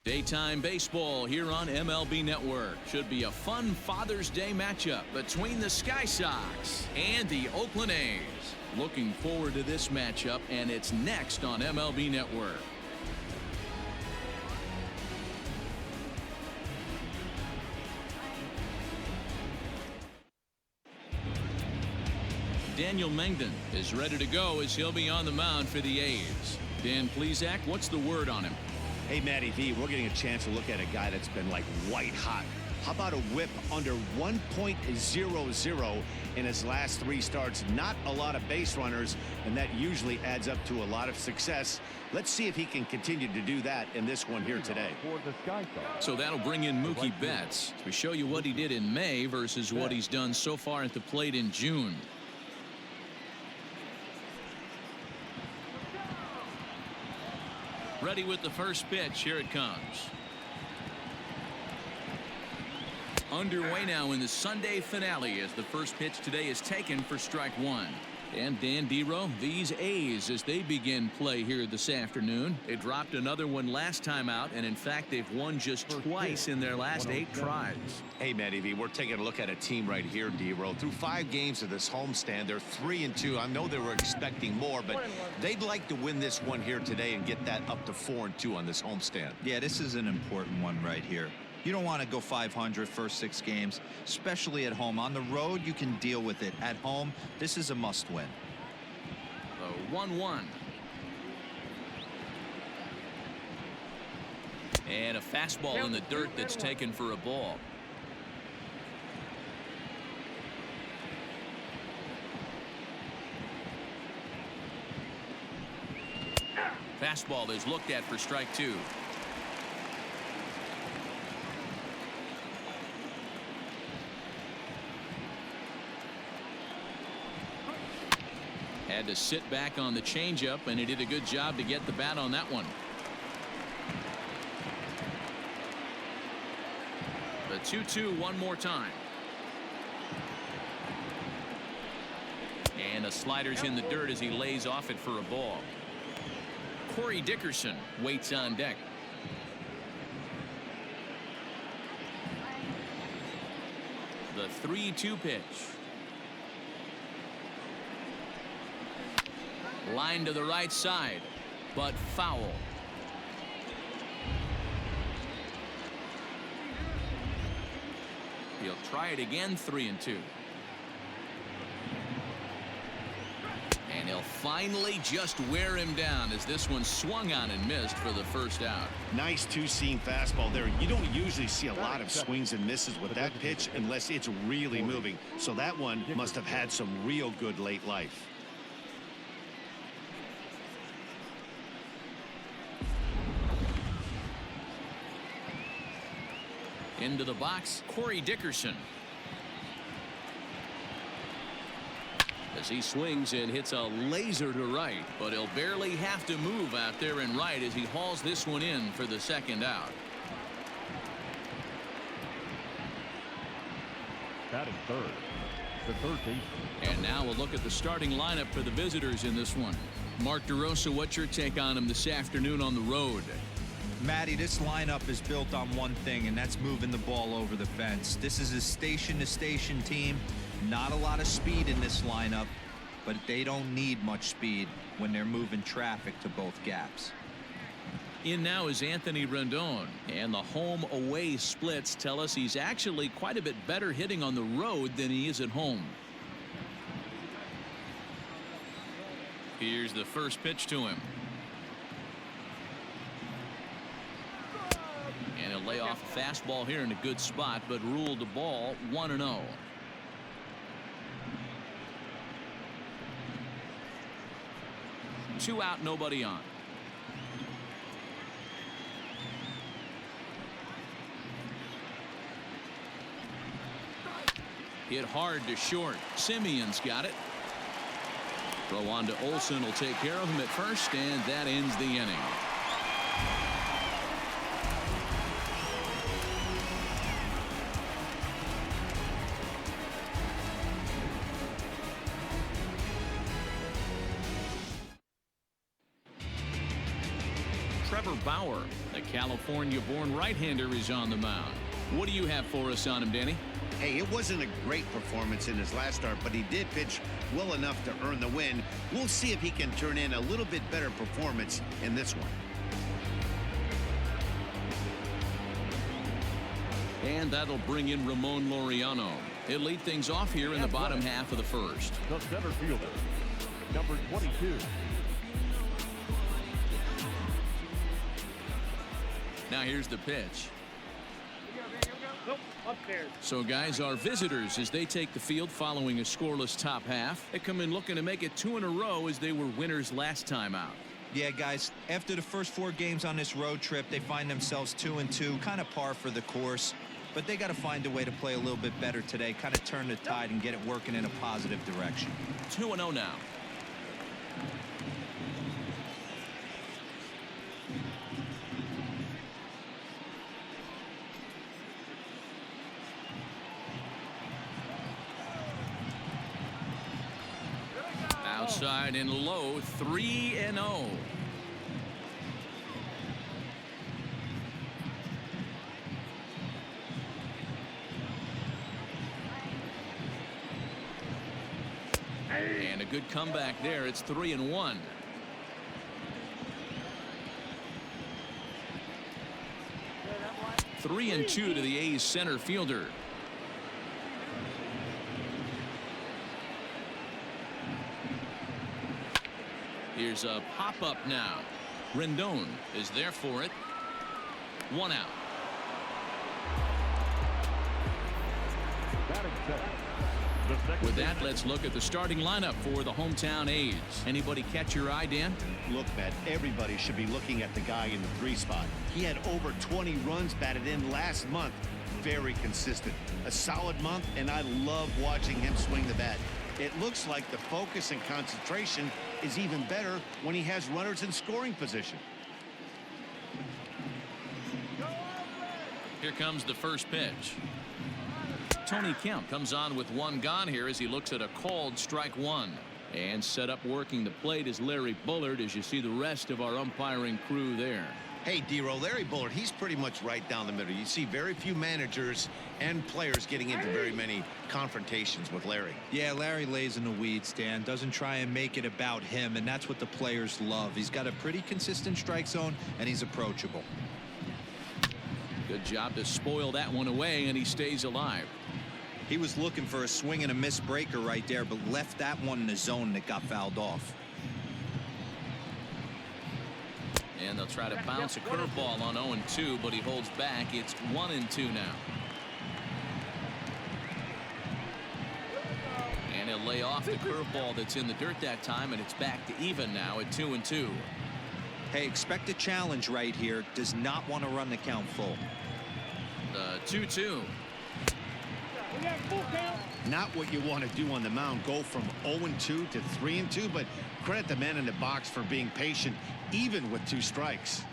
Daytime baseball here on MLB Network. Should be a fun Father's Day matchup between the Sky Sox and the Oakland A's. Looking forward to this matchup, and it's next on MLB Network. Daniel Mengden is ready to go as he'll be on the mound for the A's. Dan Plesac, what's the word on him? Hey, Matty V, we're getting a chance to look at a guy that's been like white hot. How about a whip under 1.00 in his last 3 starts? Not a lot of base runners, and that usually adds up to a lot of success. Let's see if he can continue to do that in this one here today. So that'll bring in Mookie Betts to show you what he did in May versus what he's done so far at the plate in June. Ready with the first pitch. Here it comes. Underway now in the Sunday finale as the first pitch today is taken for strike 1. And Dan Dero, these A's, as they begin play here this afternoon, they dropped another one last time out, and in fact they've won just twice in their last 8 tries. Hey, Matty V, we're taking a look at a team right here, Dero. Through 5 games of this homestand, they're 3-2. I know they were expecting more, but they'd like to win this one here today and get that up to 4-2 on this homestand. Yeah, this is an important one right here. You don't want to go 500 first 6 games, especially at home. On the road, you can deal with it. At home, this is a must-win. The 1-1. And a fastball in the dirt that's taken for a ball. Fastball is looked at for strike 2. Had to sit back on the changeup, and he did a good job to get the bat on that one. The 2-2 one more time. And a slider's in the dirt as he lays off it for a ball. Corey Dickerson waits on deck. The 3-2 pitch. Line to the right side, but foul. He'll try it again, 3-2. And he'll finally just wear him down as this one swung on and missed for the first out. Nice 2-seam fastball there. You don't usually see a lot of swings and misses with that pitch unless it's really moving. So that one must have had some real good late life. Into the box, Corey Dickerson. As he swings and hits a laser to right, but he'll barely have to move out there in right as he hauls this one in for the second out. Batting third, the third baseman. And now we'll look at the starting lineup for the visitors in this one. Mark DeRosa, what's your take on him this afternoon on the road? Matty, this lineup is built on one thing, and that's moving the ball over the fence. This is a station-to-station team. Not a lot of speed in this lineup, but they don't need much speed when they're moving traffic to both gaps. In now is Anthony Rendon, and the home-away splits tell us he's actually quite a bit better hitting on the road than he is at home. Here's the first pitch to him. And he'll lay off a fastball here in a good spot, but ruled the ball 1-0. Two out, nobody on. Hit hard to short. Simeon's got it. Throw on to Olsen will take care of him at first, and that ends the inning. Trevor Bauer. The California-born right-hander is on the mound. What do you have for us on him, Danny? Hey, it wasn't a great performance in his last start, but he did pitch well enough to earn the win. We'll see if he can turn in a little bit better performance in this one. And that'll bring in Ramon Laureano. He'll lead things off here in the bottom half of the first. The center fielder, number 22. Now here's the pitch. So guys, our visitors, as they take the field following a scoreless top half, they come in looking to make it 2 in a row as they were winners last time out. Yeah, guys, after the first 4 games on this road trip, they find themselves 2-2, kind of par for the course. But they got to find a way to play a little bit better today, kind of turn the tide and get it working in a positive direction. 2-0 now. Outside and low, 3-0. And a good comeback there. It's 3-1. 3-2 to the A's center fielder. Here's a pop-up now. Rendon is there for it. 1 out. Batting second. With that, let's look at the starting lineup for the hometown A's. Anybody catch your eye, Dan? Look, Matt, everybody should be looking at the guy in the 3 spot. He had over 20 runs batted in last month. Very consistent. A solid month, and I love watching him swing the bat. It looks like the focus and concentration is even better when he has runners in scoring position. Here comes the first pitch. Tony Kemp comes on with 1 gone here as he looks at a called strike 1. And set up working the plate is Larry Bullard as you see the rest of our umpiring crew there. Hey, D-Row, Larry Bullard, he's pretty much right down the middle. You see very few managers and players getting into very many confrontations with Larry. Yeah, Larry lays in the weeds, Dan. Doesn't try and make it about him, and that's what the players love. He's got a pretty consistent strike zone, and he's approachable. Good job to spoil that one away, and he stays alive. He was looking for a swing and a miss breaker right there, but left that one in the zone that got fouled off. And they'll try to bounce a curveball on 0-2, but he holds back. It's 1-2 now. And he'll lay off the curveball that's in the dirt that time, and it's back to even now at 2-2. Hey, expect a challenge right here. Does not want to run the count full. 2-2. Not what you want to do on the mound, go from 0-2 to 3-2, but credit the man in the box for being patient even with 2 strikes.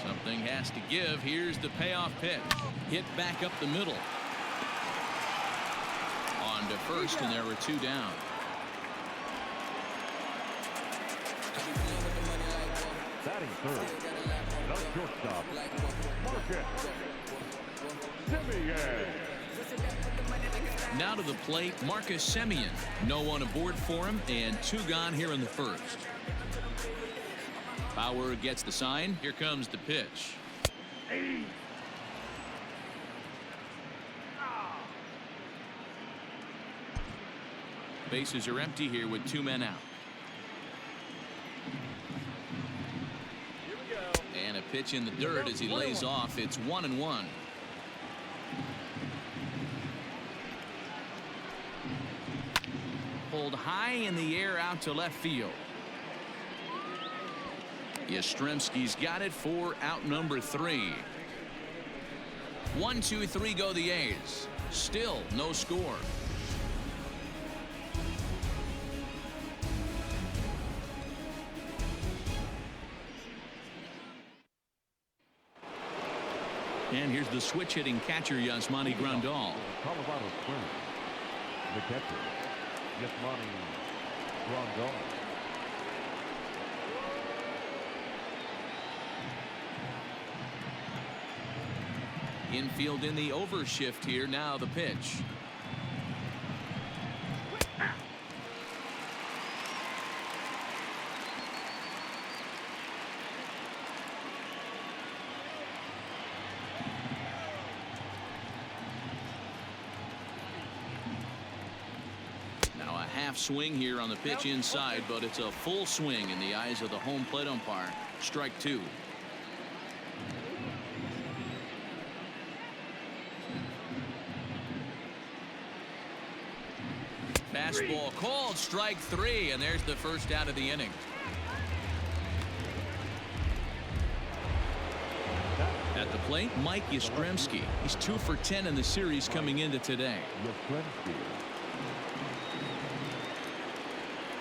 Something has to give. Here's the payoff pitch. Hit back up the middle. On to first, and there were 2 down. Batting third, the shortstop, Marcus Semien. Now to the plate, Marcus Semien. No one aboard for him, and 2 gone here in the first. Bauer gets the sign. Here comes the pitch. Bases are empty here with 2 men out. And a pitch in the dirt as he lays off. It's 1-1. Pulled high in the air out to left field. Yastrzemski's got it for out number 3. 1, 2, 3 go the A's. Still no score. And here's the switch hitting catcher Yasmani Grandal. Colorado Springs. The catcher, Yasmani Grandal. Infield in the overshift here. Now the pitch. Now a half swing here on the pitch inside, but it's a full swing in the eyes of the home plate umpire. Strike two. Fastball called, strike three, and there's the first out of the inning. At the plate, Mike Yastrzemski. He's 2 for 10 in the series coming into today. Yastrzemski.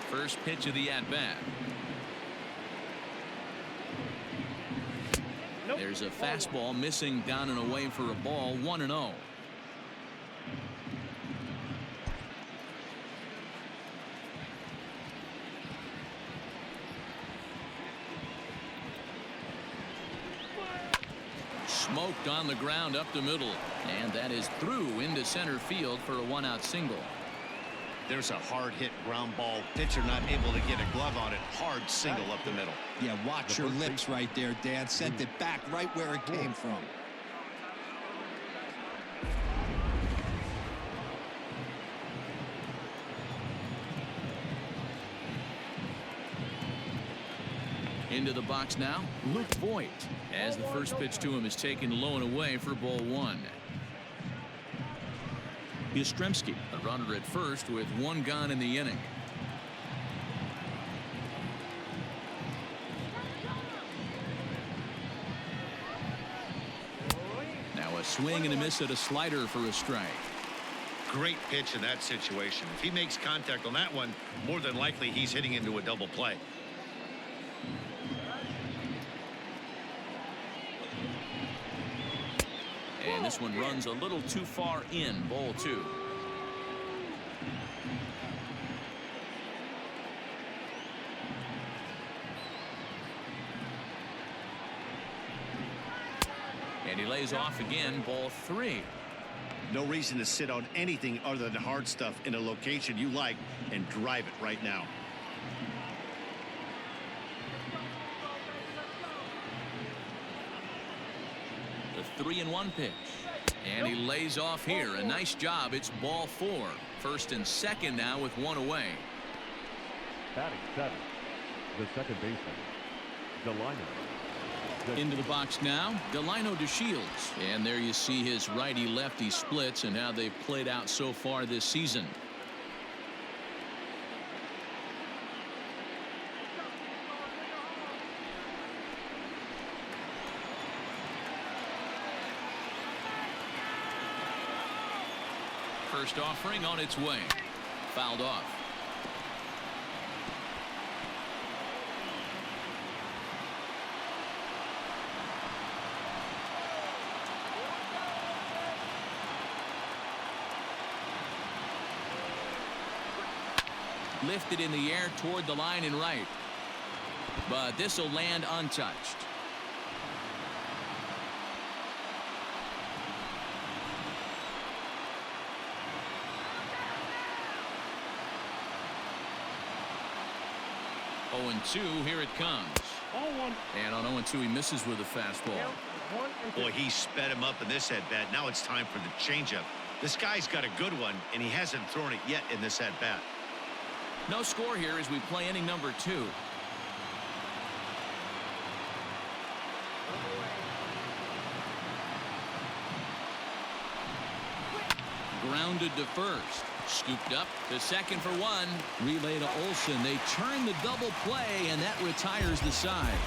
First pitch of the at-bat. There's a fastball missing down and away for a ball. 1-0. Smoked on the ground up the middle, and that is through into center field for a 1-out single. There's a hard hit ground ball. Pitcher not able to get a glove on it. Hard single up the middle. Yeah, watch your lips right there, Dan. Sent it back right where it came from. Into the box now, Luke Voigt, as the first pitch to him is taken low and away for ball one. Yastrzemski, a runner at first with one gone in the inning. Now a swing and a miss at a slider for a strike. Great pitch in that situation. If he makes contact on that one, more than likely he's hitting into a double play. And this one runs a little too far in. Ball two. And he lays off again. Ball three. No reason to sit on anything other than hard stuff in a location you like and drive it right now. The 3-1 pitch. And he lays off here. A nice job. It's ball four. First and second now with one away. Batting seven, the second baseman, Delino. Into the box now, Delino DeShields. And there you see his righty-lefty splits and how they've played out so far this season. First offering on its way. Fouled off. Lifted in the air toward the line and right. But this will land untouched. Oh, 0-2, here it comes. And on 0-2, he misses with a fastball. Boy, he sped him up in this at-bat. Now it's time for the changeup. This guy's got a good one, and he hasn't thrown it yet in this at-bat. No score here as we play inning number 2. Grounded to first. Scooped up to second for one. Relay to Olsen. They turn the double play, and that retires the side.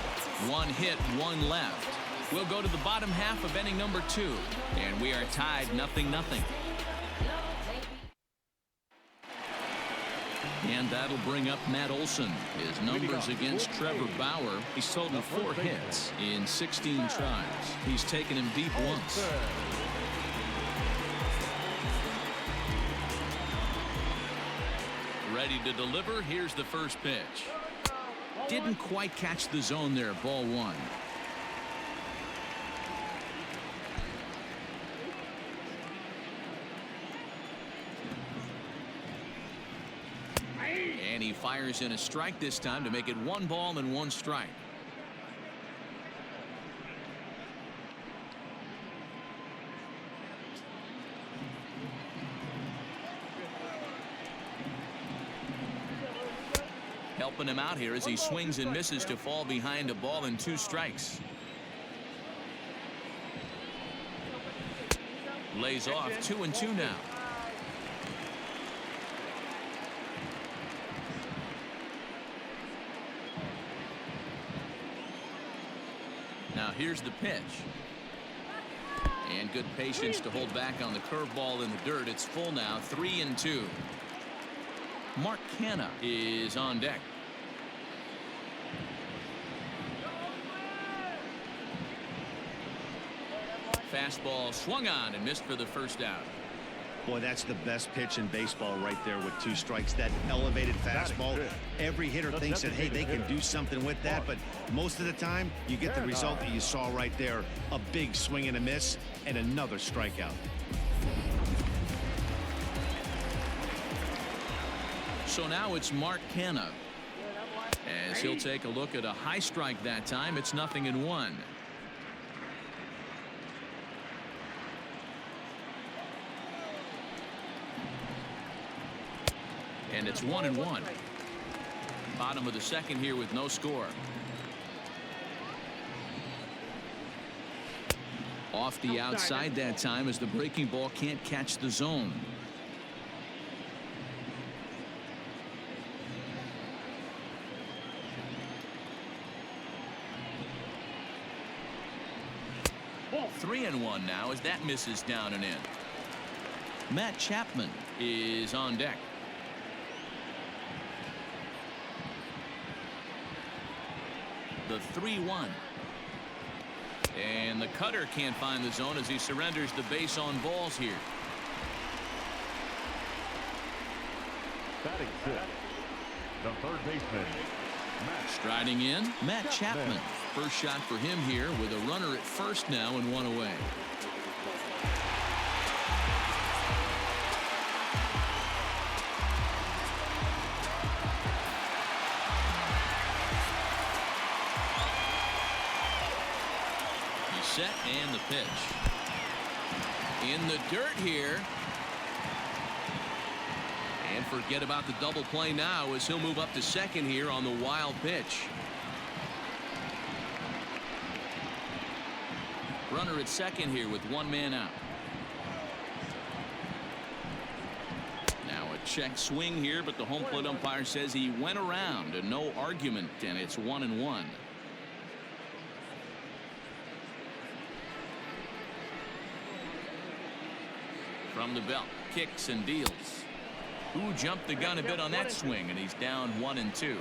One hit, one left. We'll go to the bottom half of inning number 2, and we are tied 0-0. And that'll bring up Matt Olsen. His numbers against Trevor Bauer. He's totaled 4 hits in 16 tries. He's taken him deep once. Ready to deliver. Here's the first pitch. Didn't quite catch the zone there. Ball one. And he fires in a strike this time to make it 1 ball and 1 strike. Helping him out here as he swings and misses to fall behind a ball and 2 strikes. Lays off 2-2 now. Now here's the pitch. And good patience to hold back on the curveball in the dirt. It's full now, 3-2. Mark Canha is on deck. Fastball swung on and missed for the first out. Boy, that's the best pitch in baseball right there with 2 strikes. That elevated fastball. Every hitter thinks that, hey, they can do something with that. But most of the time, you get the result that you saw right there. A big swing and a miss and another strikeout. So now it's Mark Canha. As he'll take a look at a high strike that time. It's 0-1. And it's 1-1. Bottom of the second here with no score. Off the outside that time as the breaking ball can't catch the zone. Ball 3-1 now as that misses down and in. Matt Chapman is on deck. The 3-1. And the cutter can't find the zone as he surrenders the base on balls here. Batting 6, the third baseman, Striding in, Matt Chapman. First shot for him here with a runner at first now and 1 away. Set and the pitch. In the dirt here. And forget about the double play now as he'll move up to second here on the wild pitch. Runner at second here with 1 man out. Now a check swing here, but the home plate umpire says he went around and no argument, and it's 1-1. From the belt, kicks and deals. Who jumped the gun a bit on that swing, and he's down 1-2.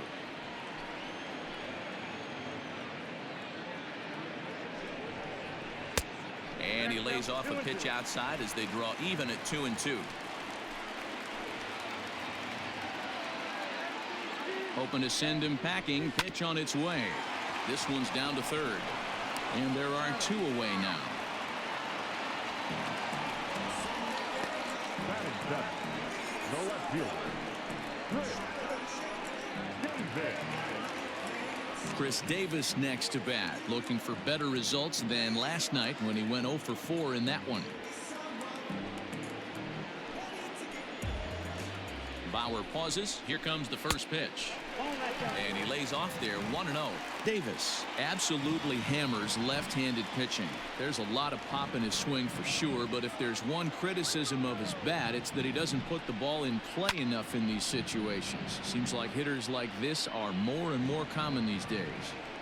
And he lays off a pitch outside as they draw even at 2-2. Hoping to send him packing. Pitch on its way. This one's down to third. And there are 2 away now. batting 7, the left fielder, Chris Davis next to bat, looking for better results than last night when he went 0 for 4 in that one. Bauer pauses. Here comes the first pitch. And he lays off there 1-0. Davis absolutely hammers left-handed pitching. There's a lot of pop in his swing for sure, but if there's one criticism of his bat, it's that he doesn't put the ball in play enough in these situations. Seems like hitters like this are more and more common these days.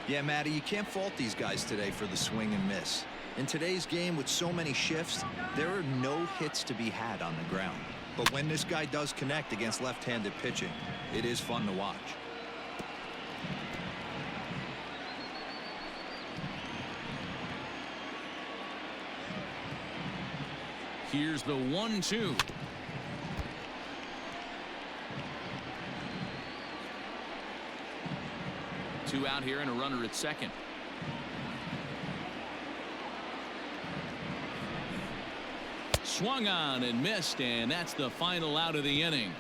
Yeah, Matty, you can't fault these guys today for the swing and miss. In today's game with so many shifts, there are no hits to be had on the ground. But when this guy does connect against left-handed pitching, it is fun to watch. Here's the 1-2. 2 out here and a runner at second. Swung on and missed, and that's the final out of the inning.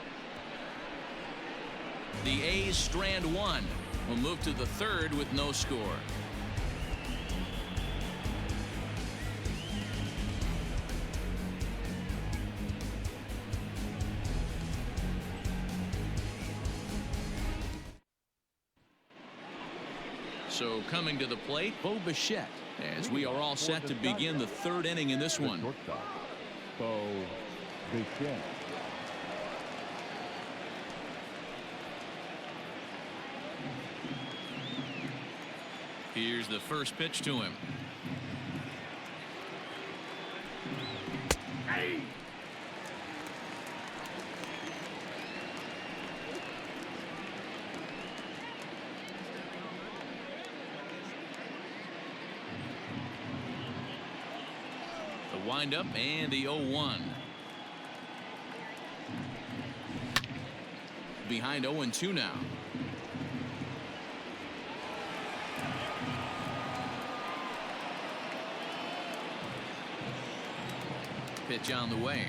The A's strand one. We'll move to the third with no score. So coming to the plate, Bo Bichette, as we are all set to begin the third inning in this one. Bo Bichette. Here's the first pitch to him. The windup and the 0-1. Behind 0-2 now. Pitch on the way.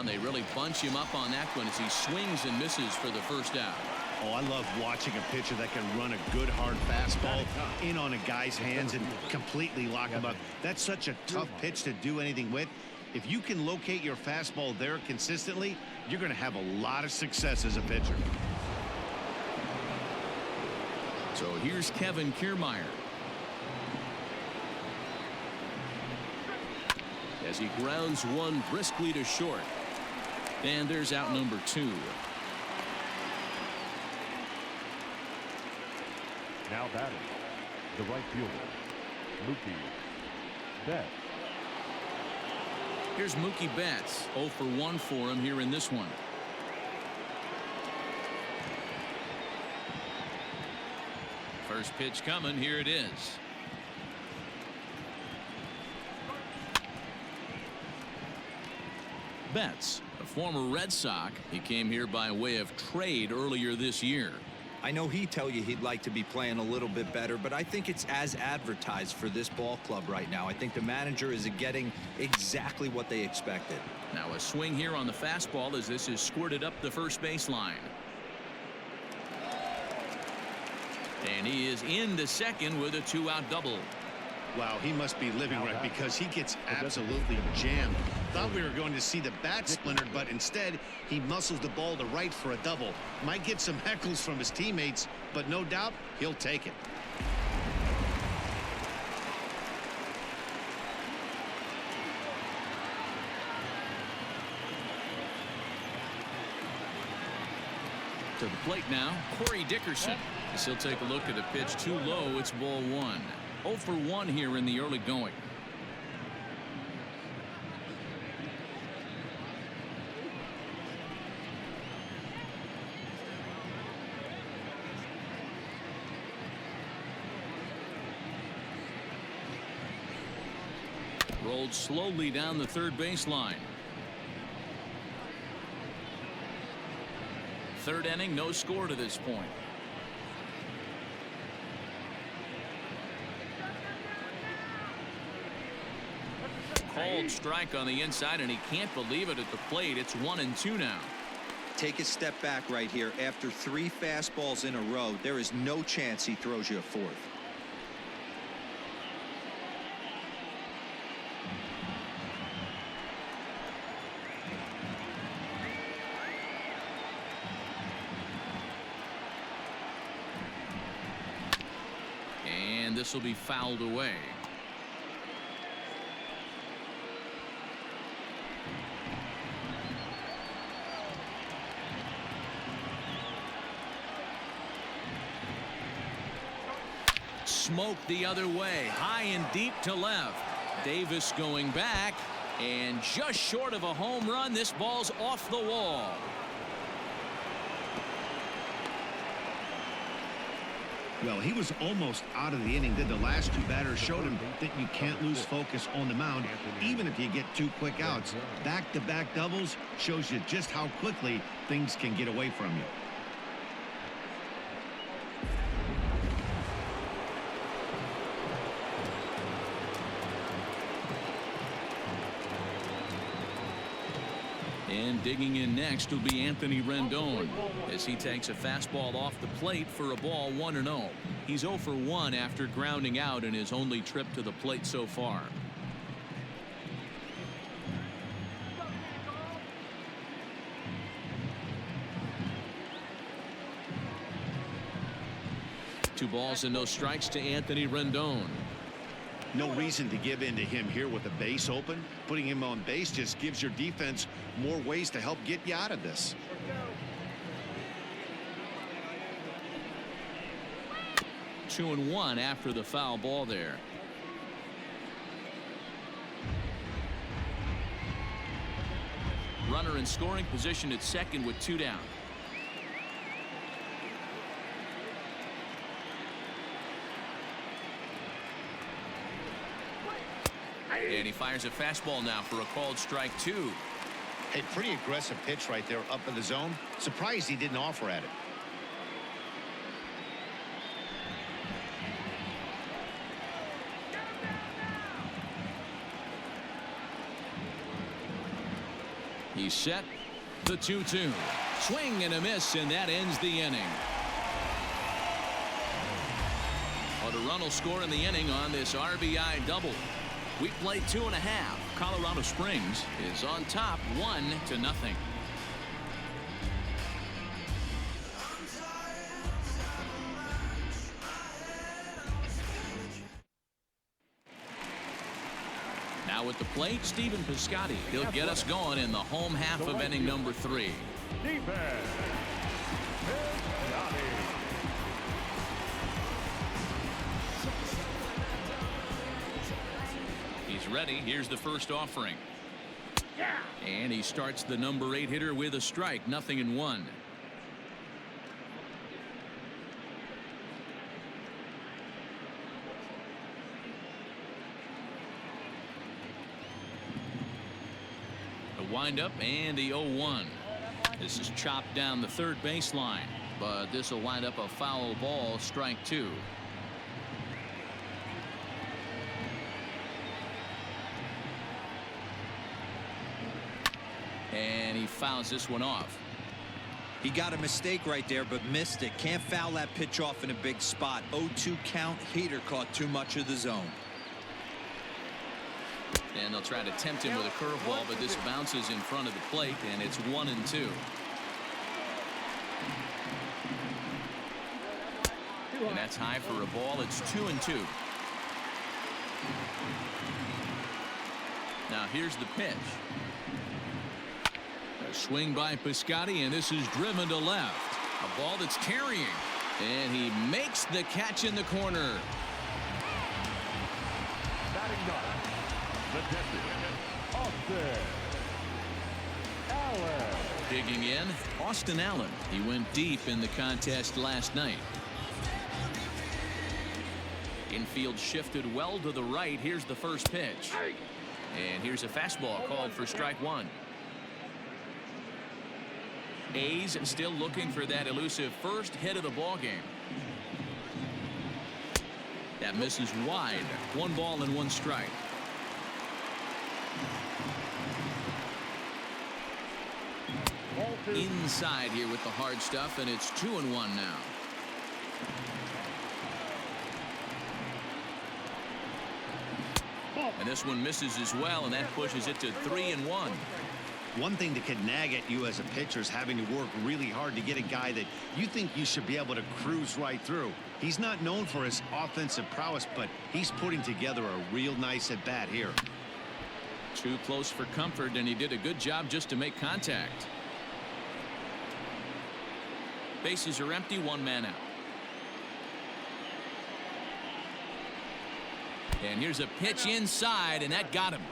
They really bunch him up on that one as he swings and misses for the first out. Oh, I love watching a pitcher that can run a good hard fastball in on a guy's hands and completely lock him up. That's such a tough pitch to do anything with. If you can locate your fastball there consistently, you're going to have a lot of success as a pitcher. So here's Kevin Kiermaier. As he grounds one briskly to short. And there's out number 2. Now batting, the right fielder, Mookie Betts. Here's Mookie Betts. 0 for 1 for him here in this one. First pitch coming. Here it is. Betts, a former Red Sox. He came here by way of trade earlier this year. I know he'd tell you he'd like to be playing a little bit better, but I think it's as advertised for this ball club right now. I think the manager is getting exactly what they expected. Now a swing here on the fastball as this is squirted up the first baseline. And he is into second with a 2-out double. Wow, he must be living right because he gets absolutely jammed. Thought we were going to see the bat splintered, but instead he muscles the ball to right for a double. Might get some heckles from his teammates, but no doubt he'll take it. To the plate now, Corey Dickerson. As he'll take a look at a pitch too low. It's ball 1. 0 for 1 here in the early going. Rolled slowly down the third baseline. Third inning, no score to this point. Called strike on the inside, and he can't believe it at the plate. It's 1-2 now. Take a step back right here. After 3 fastballs in a row, there is no chance he throws you a 4th. And this will be fouled away. Smoked the other way, high and deep to left. Davis going back, and just short of a home run. This ball's off the wall. Well, he was almost out of the inning. Then the last two batters showed him that you can't lose focus on the mound, even if you get 2 quick outs. Back-to-back doubles shows you just how quickly things can get away from you. And digging in next will be Anthony Rendon as he takes a fastball off the plate for a ball 1-0. He's 0 for 1 after grounding out in his only trip to the plate so far. Two balls and no strikes to Anthony Rendon. No reason to give in to him here with the base open. Putting him on base just gives your defense more ways to help get you out of this. 2-1 after the foul ball there. Runner in scoring position at second with 2 down. And he fires a fastball now for a called strike 2. A pretty aggressive pitch right there up in the zone. Surprised he didn't offer at it. He's set. The 2-2. Swing and a miss, and that ends the inning. Well, the run will score in the inning on this RBI double. We played 2.5. Colorado Springs is on top 1-0. Now at the plate, Stephen Piscotty. He'll get us going in the home half of inning number 3. He's ready. Here's the first offering. And he starts the number 8 hitter with a strike. 0-1. The windup and the 0-1. This is chopped down the third baseline, but this will wind up a foul ball, strike 2. And he fouls this one off. He got a mistake right there, but missed it. Can't foul that pitch off in a big spot. 0-2 count. Hader caught too much of the zone. And they'll try to tempt him with a curveball, but this bounces in front of the plate, and it's 1-2. And that's high for a ball. It's 2-2. Now here's the pitch. A swing by Piscotty, and this is driven to left. A ball that's carrying, and he makes the catch in the corner. Batting ninth, the catcher, Austin Allen. Digging in, Austin Allen. He went deep in the contest last night. Infield shifted well to the right. Here's the first pitch. And here's a fastball called for strike 1. A's still looking for that elusive first hit of the ball game. That misses wide. 1 ball and 1 strike. Inside here with the hard stuff, and it's 2-1 now. And this one misses as well, and that pushes it to 3-1. One thing that could nag at you as a pitcher is having to work really hard to get a guy that you think you should be able to cruise right through. He's not known for his offensive prowess, but he's putting together a real nice at bat here. Too close for comfort, and he did a good job just to make contact. Bases are empty, 1 man out. And here's a pitch inside, and that got him.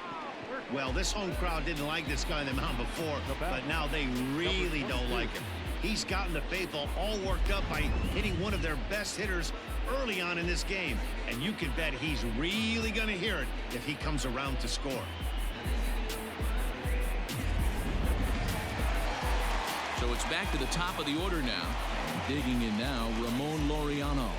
Well, this home crowd didn't like this guy on the mound before, but now they really don't like him. He's gotten the faithful all worked up by hitting one of their best hitters early on in this game, and you can bet he's really going to hear it if he comes around to score. So it's back to the top of the order now. And digging in now, Ramon Laureano.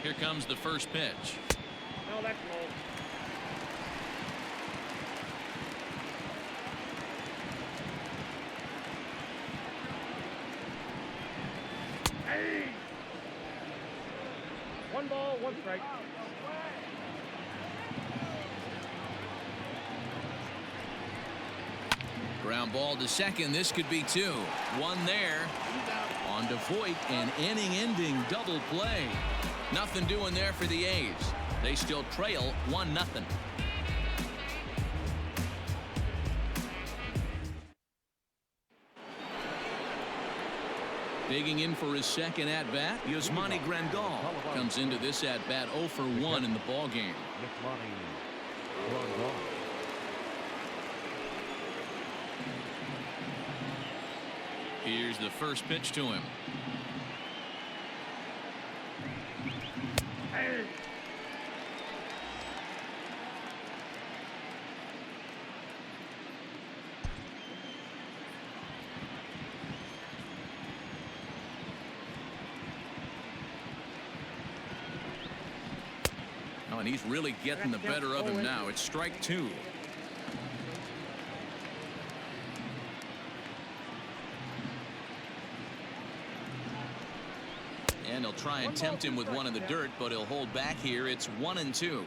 Here comes the first pitch. No, that's low. Hey! One ball, one strike. Ground ball to second. This could be two. One there. On to Voit, an inning-ending double play. Nothing doing there for the A's. They still trail 1-0. Digging in for his second at-bat, Yasmani Grandal comes into this at-bat 0 for 1 in the ballgame. Here's the first pitch to him. Oh, and he's really getting the better of him now. It's strike two. And he'll try and tempt him with one in the dirt, but he'll hold back here. It's 1-2.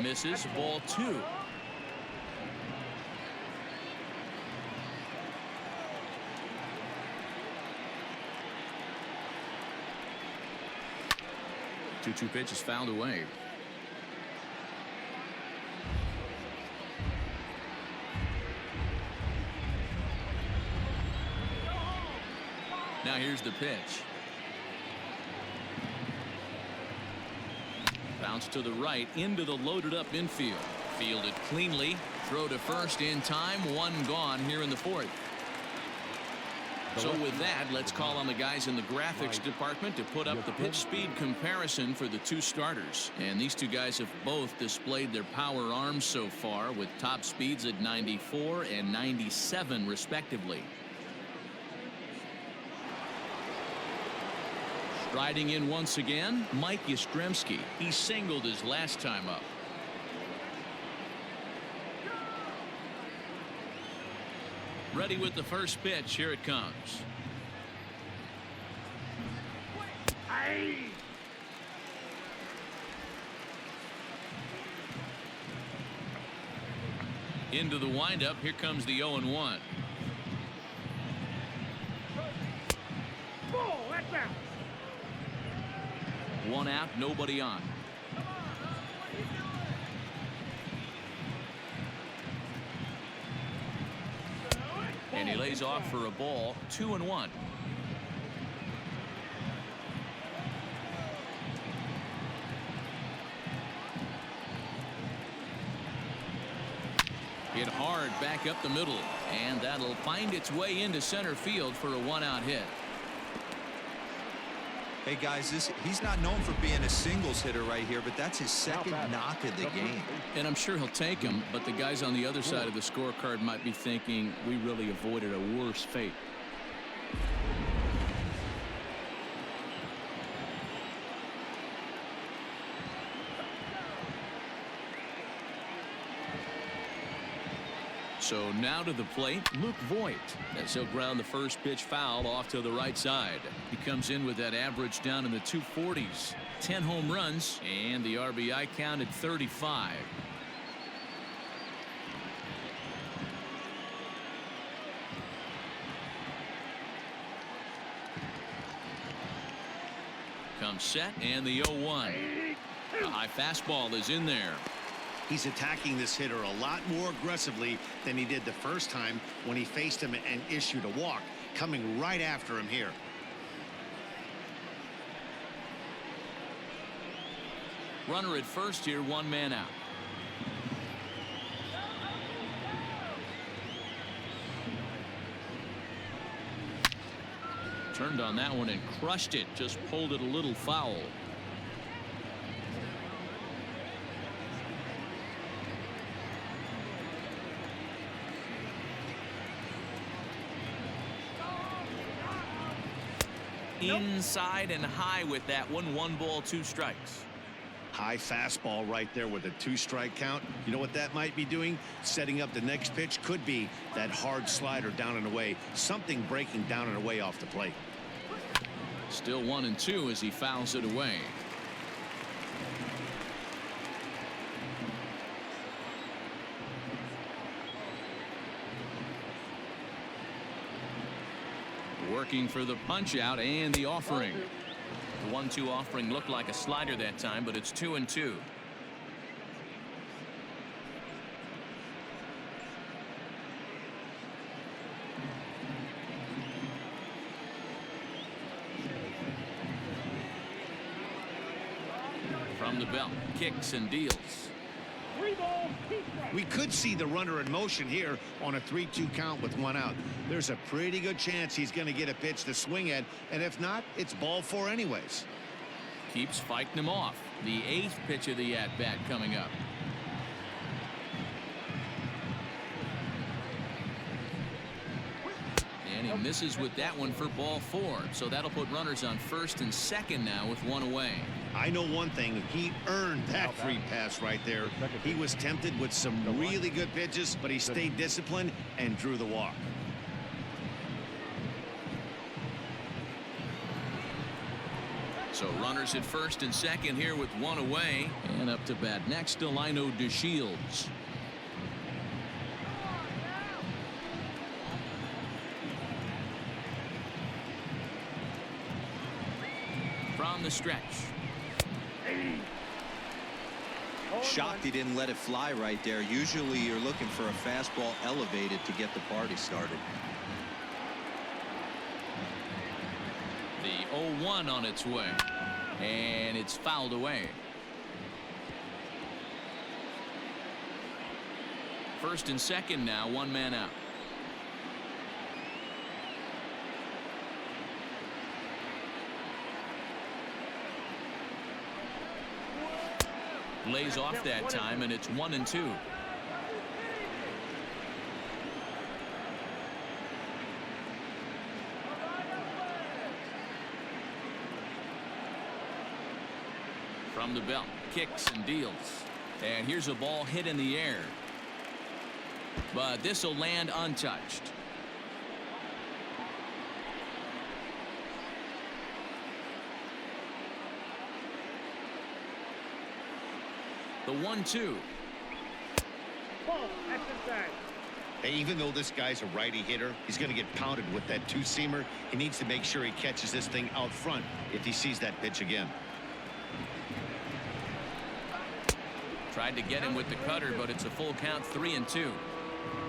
Misses, ball two. Two pitch is fouled away. Now here's the pitch. Bounce to the right into the loaded up infield. Fielded cleanly. Throw to first in time. One gone here in the fourth. So with that, let's call on the guys in the graphics department to put up the pitch speed comparison for the two starters. And these two guys have both displayed their power arms so far with top speeds at 94 and 97 respectively. Striding in once again, Mike Yastrzemski. He singled his last time up. Ready with the first pitch. Here it comes. Aye. Into the windup. Here comes the 0-1. Ball, that's out. One out, nobody on. And he lays off for a ball. 2-1. Hit hard back up the middle, and that'll find its way into center field for a one-out hit. Hey guys, he's not known for being a singles hitter right here, but that's his second knock of the game. And I'm sure he'll take him, but the guys on the other side of the scorecard might be thinking we really avoided a worse fate. So now to the plate, Luke Voit, as he'll ground the first pitch foul off to the right side. He comes in with that average down in the 240s. 10 home runs, and the RBI count at 35. Comes set, and the 0-1. A high fastball is in there. He's attacking this hitter a lot more aggressively than he did the first time when he faced him and issued a walk. Coming right after him here. Runner at first here, one man out. Turned on that one and crushed it. Just pulled it a little foul. Inside and high with that one. 1 ball, 2 strikes. High fastball right there with a 2-strike count. You know what that might be doing? Setting up the next pitch. Could be that hard slider down and away. Something breaking down and away off the plate. Still 1-2 as he fouls it away. Working for the punch out and the offering. The 1-2 offering looked like a slider that time, but it's 2-2. From the belt, kicks and deals. 3 balls, 2 strikes. We could see the runner in motion here on a 3-2 count with 1 out. There's a pretty good chance he's going to get a pitch to swing at, and if not, it's ball 4 anyways. Keeps fighting him off. The 8th pitch of the at-bat coming up. And he misses with that one for ball 4. So that'll put runners on first and second now with 1 away. I know one thing. He earned that free pass right there. He was tempted with some really good pitches, but he stayed disciplined and drew the walk. So runners at first and second here with 1 away. And up to bat next, Delino DeShields. From the stretch. Shocked he didn't let it fly right there. Usually you're looking for a fastball elevated to get the party started. The 0-1 on its way, and it's fouled away. First and second now, 1 man out. Lays off that time, and it's 1-2. From the belt, kicks and deals. And here's a ball hit in the air. But this will land untouched. The 1-2. Ball, that's inside. Hey, even though this guy's a righty hitter, he's going to get pounded with that 2-seamer. He needs to make sure he catches this thing out front if he sees that pitch again. Tried to get him with the cutter, but it's a full count, 3-2.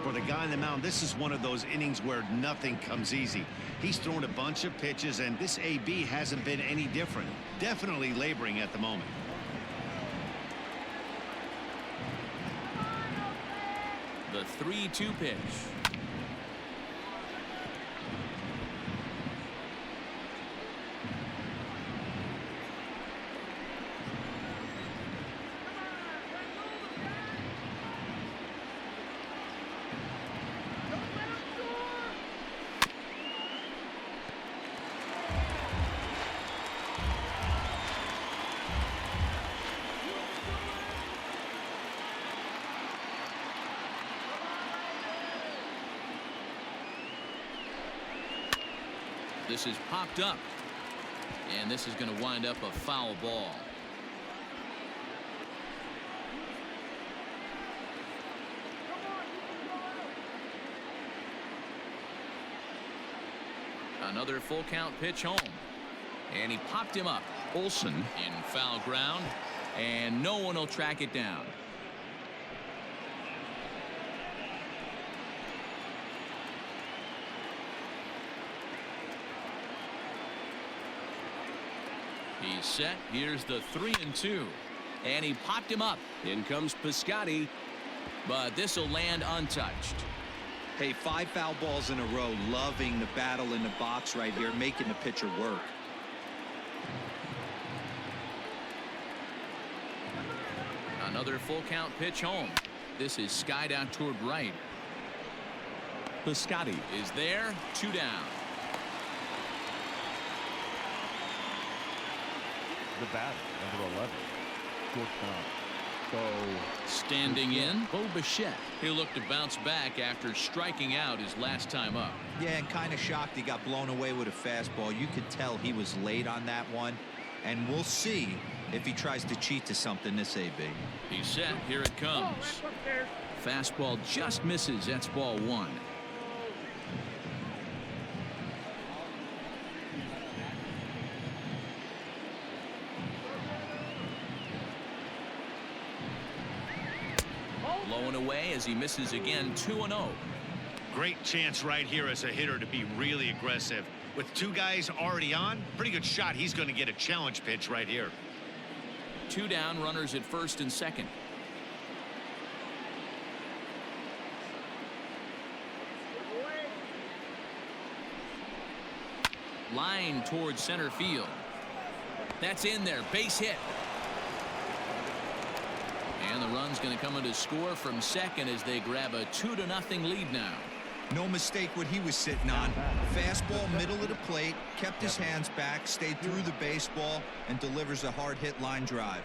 For the guy on the mound, this is one of those innings where nothing comes easy. He's thrown a bunch of pitches, and this AB hasn't been any different. Definitely laboring at the moment. The 3-2 pitch. This is popped up, and this is going to wind up a foul ball. Another full count pitch home, and he popped him up. Olsen in foul ground, and no one will track it down. He's set. Here's the 3-2. And he popped him up. In comes Piscotty. But this will land untouched. Hey, 5 foul balls in a row. Loving the battle in the box right here, making the pitcher work. Another full count pitch home. This is skied out toward right. Piscotty is there. 2 down. The bat, number 11. Short count. So Standing in, Bo Bichette. He'll look to bounce back after striking out his last time up. Yeah, and kind of shocked he got blown away with a fastball. You could tell he was late on that one. And we'll see if he tries to cheat to something this AB. He's set. Here it comes. Fastball just misses. That's ball 1. Low and away as he misses again. 2-0. Great chance right here as a hitter to be really aggressive. With 2 guys already on, pretty good shot. He's going to get a challenge pitch right here. 2 down, runners at first and second. Line towards center field. That's in there. Base hit. And the run's going to come in to score from second as they grab a 2-0 lead now. No mistake what he was sitting on. Fastball middle of the plate, kept his hands back, stayed through the baseball, and delivers a hard hit line drive.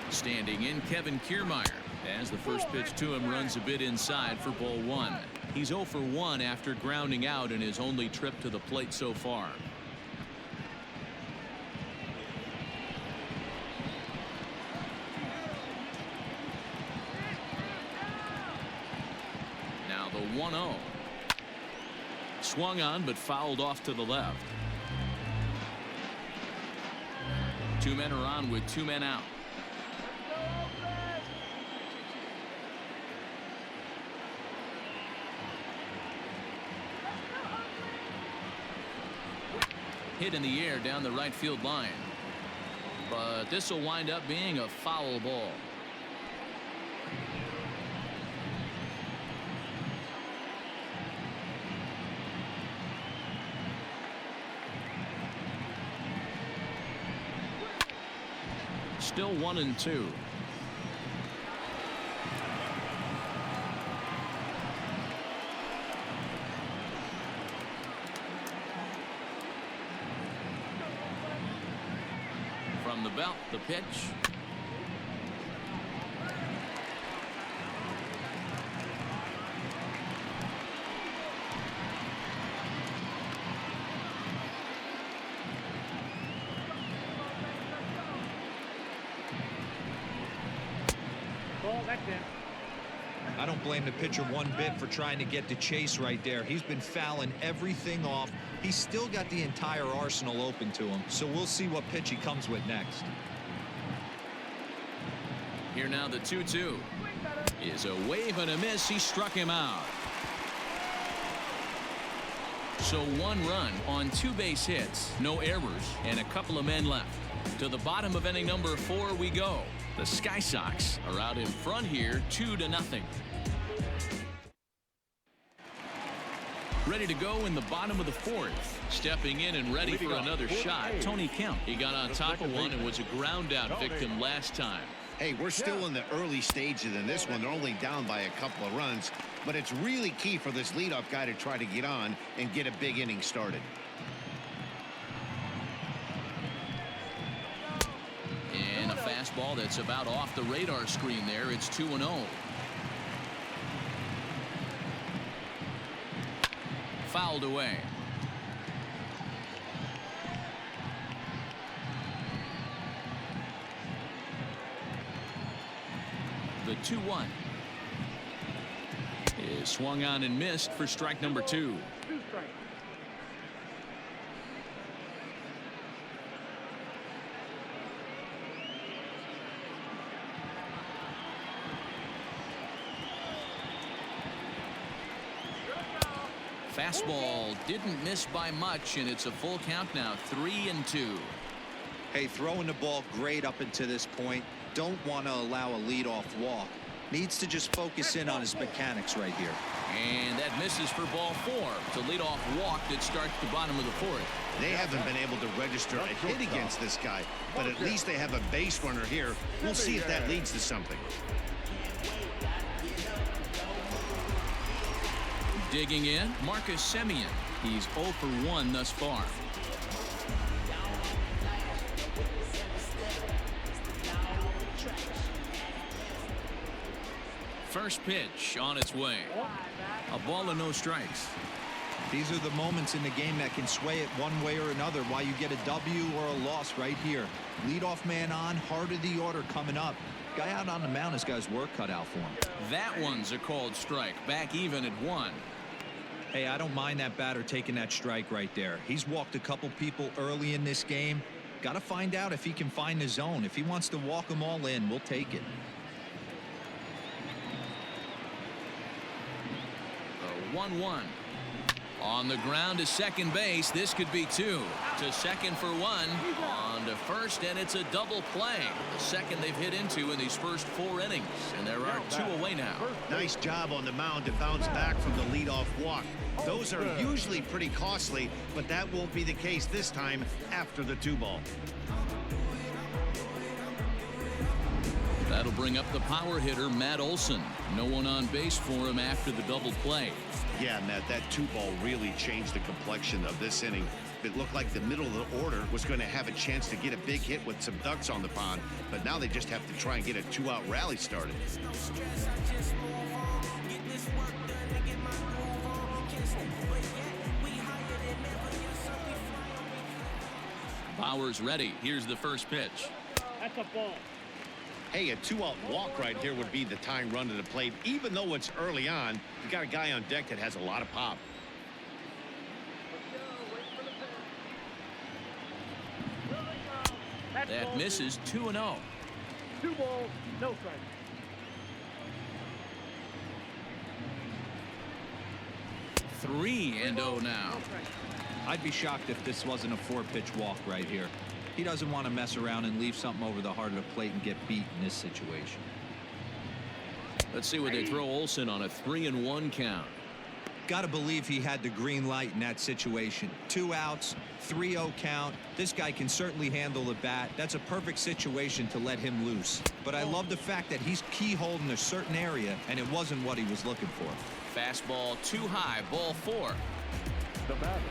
Standing in, Kevin Kiermaier. As the first pitch to him runs a bit inside for ball 1. He's 0 for 1 after grounding out in his only trip to the plate so far. Now the 1-0. Swung on but fouled off to the left. 2 men are on with 2 men out. Hit in the air down the right field line. But this will wind up being a foul ball. Still 1-2. From the belt, the pitch. Ball, that's it. I don't blame the pitcher one bit for trying to get the chase right there. He's been fouling everything off. He's still got the entire arsenal open to him. So we'll see what pitch he comes with next. Here now the 2-2 is a wave and a miss. He struck him out. So 1 run on 2 base hits, no errors, and a couple of men left. To the bottom of inning number 4 we go. The Sky Sox are out in front here, 2-0. Ready to go in the bottom of the 4th. Stepping in and ready for another shot, Tony Kemp. He got on top of one and was a ground out victim last time. Hey, we're still in the early stages in this one. They're only down by a couple of runs, but it's really key for this leadoff guy to try to get on and get a big inning started. And a fastball that's about off the radar screen there. It's 2-0. Fouled away. The 2-1 is swung on and missed for strike number 2. 2 strikes. Fastball didn't miss by much, and it's a full count now, 3-2. Hey, throwing the ball great up until this point. Don't want to allow a leadoff walk. Needs to just focus in on his mechanics right here. And that misses for ball 4. It's a leadoff walk that starts the bottom of the 4th. They haven't been able to register a hit against this guy, but at least they have a base runner here. We'll see if that leads to something. Digging in, Marcus Semien. He's 0 for 1 thus far. First pitch on its way. A ball and no strikes. These are the moments in the game that can sway it one way or another, why you get a W or a loss right here. Leadoff man on, heart of the order coming up. Guy out on the mound has got his work cut out for him. That one's a called strike. Back even at 1. Hey, I don't mind that batter taking that strike right there. He's walked a couple people early in this game. Got to find out if he can find the zone. If he wants to walk them all in, we'll take it. 1-1. On the ground to second base. This could be 2. To second for 1. On to first, and it's a double play. The second they've hit into in these first 4 innings. And there are 2 away now. Nice job on the mound to bounce back from the leadoff walk. Those are usually pretty costly, but that won't be the case this time after the 2-ball. That'll bring up the power hitter, Matt Olson. No one on base for him after the double play. Yeah, Matt, that 2-ball really changed the complexion of this inning. It looked like the middle of the order was going to have a chance to get a big hit with some ducks on the pond, but now they just have to try and get a 2-out rally started. Bauer's ready. Here's the first pitch. That's a ball. Hey, a 2-out walk right here would be the tying run to the plate. Even though it's early on, you got a guy on deck that has a lot of pop. That misses. 2-0. 2 balls, no strike. Three and 0 now. I'd be shocked if this wasn't a 4-pitch walk right here. He doesn't want to mess around and leave something over the heart of the plate and get beat in this situation. Let's see what they throw Olson on a 3-1 count. Got to believe he had the green light in that situation. 2 outs, 3-0 count. This guy can certainly handle the bat. That's a perfect situation to let him loose. But I love the fact that he's keyholed in a certain area, and it wasn't what he was looking for. Fastball too high. Ball 4. The batter,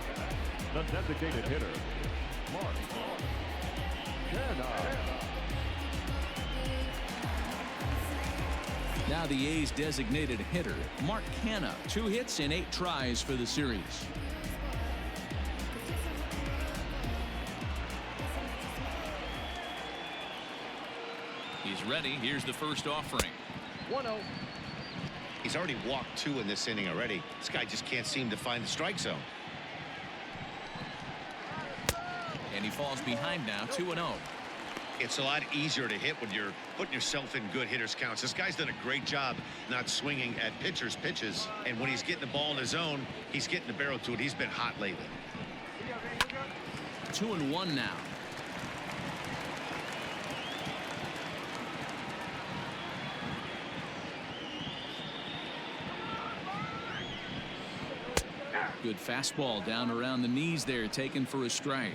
the designated hitter, Mark Canha. Now the A's designated hitter, Mark Canha. 2 hits in 8 tries for the series. He's ready. Here's the first offering. 1-0. He's already walked 2 in this inning already. This guy just can't seem to find the strike zone. And he falls behind now, 2-0. It's a lot easier to hit when you're putting yourself in good hitters counts. This guy's done a great job not swinging at pitchers' pitches. And when he's getting the ball in his zone, he's getting the barrel to it. He's been hot lately. 2-1 now. Good fastball down around the knees there, taken for a strike.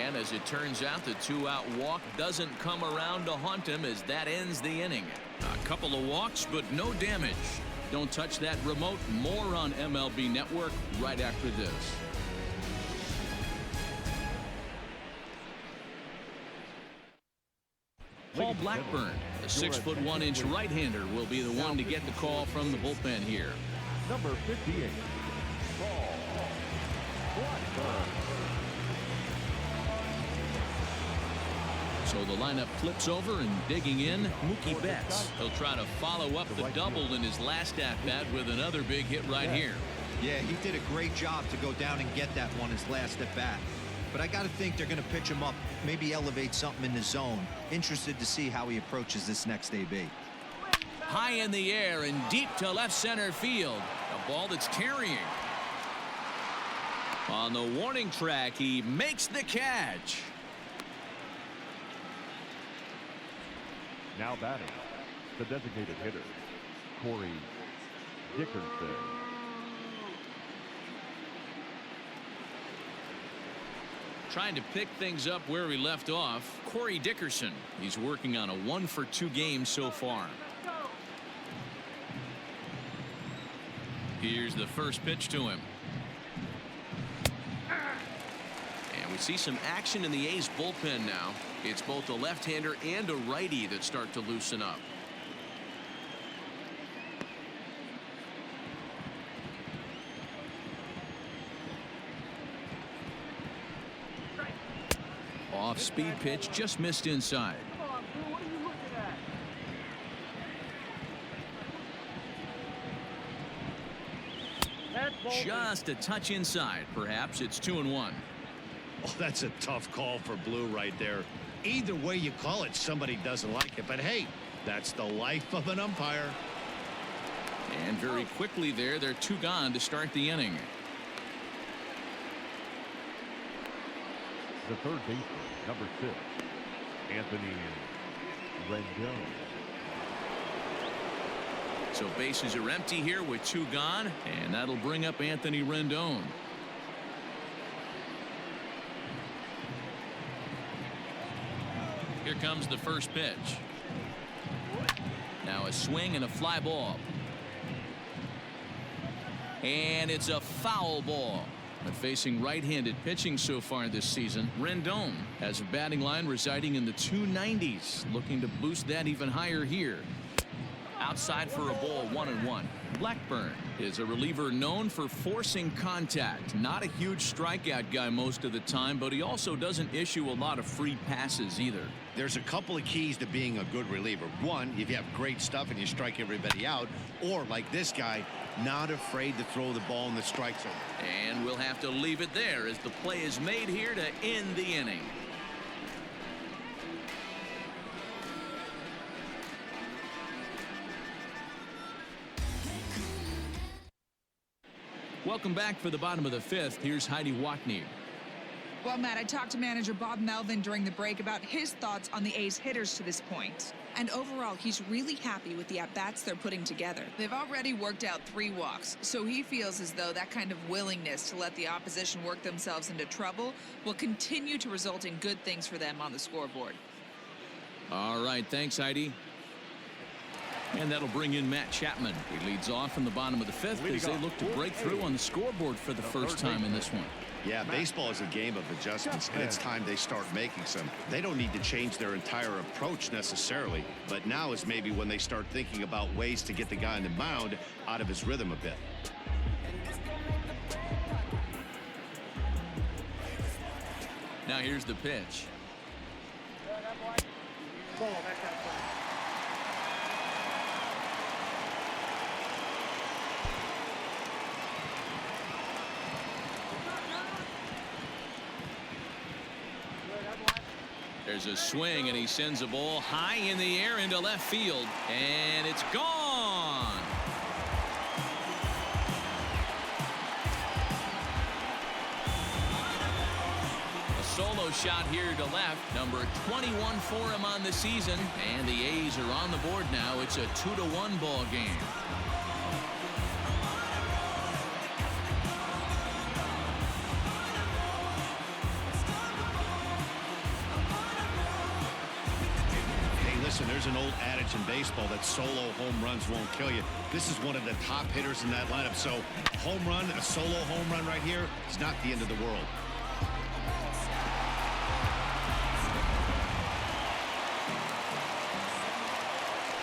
And as it turns out, the 2-out walk doesn't come around to haunt him as that ends the inning. A couple of walks, but no damage. Don't touch that remote. More on MLB Network right after this. Paul Blackburn, a 6'1" right-hander, will be the one to get the call from the bullpen here. Number 58, Paul Blackburn. So the lineup flips over, and digging in, Mookie Betts. He'll try to follow up the double in his last at-bat with another big hit right here. Yeah, he did a great job to go down and get that one his last at bat. but I got to think they're going to pitch him up, maybe elevate something in the zone. Interested to see how he approaches this next AB. High in the air and deep to left center field. A ball that's carrying. On the warning track, he makes the catch. Now batting, the designated hitter, Corey Dickerson. Trying to pick things up where we left off. Corey Dickerson. He's working on a 1-for-2 game so far. Here's the first pitch to him. And we see some action in the A's bullpen now. It's both a left-hander and a righty that start to loosen up. Off-speed pitch just missed inside. Just a touch inside. Perhaps it's 2-1. Oh, that's a tough call for Blue right there. Either way you call it, somebody doesn't like it. But hey, that's the life of an umpire. And very quickly there, they're 2 gone to start the inning. The third baseman, number 6, Anthony Rendon. So bases are empty here with 2 gone, and that'll bring up Anthony Rendon. Here comes the first pitch. Now a swing and a fly ball. And it's a foul ball. But facing right-handed pitching so far this season, Rendon has a batting line residing in the 290s, looking to boost that even higher here. Outside for a ball, 1-1. Blackburn is a reliever known for forcing contact. Not a huge strikeout guy most of the time, but he also doesn't issue a lot of free passes either. There's a couple of keys to being a good reliever. One, if you have great stuff and you strike everybody out, or like this guy, not afraid to throw the ball in the strike zone. And we'll have to leave it there as the play is made here to end the inning. Welcome back for the bottom of the 5th. Here's Heidi Watney. Well, Matt, I talked to manager Bob Melvin during the break about his thoughts on the A's hitters to this point. And overall, he's really happy with the at-bats they're putting together. They've already worked out 3 walks, so he feels as though that kind of willingness to let the opposition work themselves into trouble will continue to result in good things for them on the scoreboard. All right, thanks, Heidi. And that'll bring in Matt Chapman. He leads off in the bottom of the 5th as they look to break through on the scoreboard for the first time in this one. Yeah, baseball is a game of adjustments, and it's time they start making some. They don't need to change their entire approach necessarily, but now is maybe when they start thinking about ways to get the guy on the mound out of his rhythm a bit. Now here's the pitch. Ball, that's outside. There's a swing, and he sends a ball high in the air into left field, and it's gone. A solo shot here to left, number 21 for him on the season, and the A's are on the board now. It's a 2-1 ball game. Listen, there's an old adage in baseball that solo home runs won't kill you. This is one of the top hitters in that lineup. So home run, a solo home run right here is not the end of the world.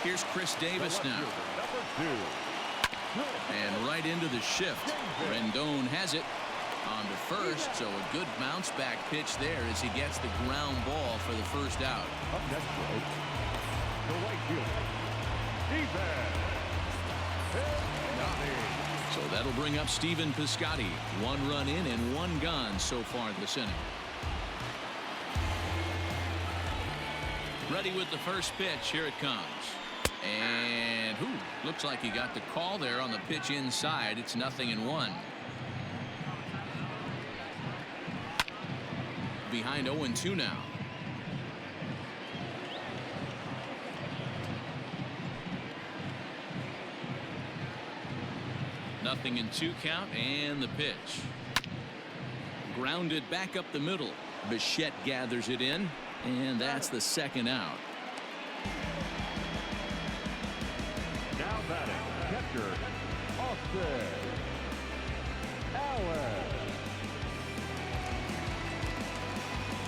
Here's Chris Davis now. And right into the shift. Rendon has it on to first, so a good bounce back pitch there as he gets the ground ball for the first out. Up next, the right fielder, So that'll bring up Stephen Piscotty. 1 run in and 1 gone so far this inning. Ready with the first pitch. Here it comes. And looks like he got the call there on the pitch inside. It's 0-1. Behind 0-2 now. Nothing in 2 count, and the pitch. Grounded back up the middle. Bichette gathers it in, and that's the second out. Now batting, catcher, Austin Allen.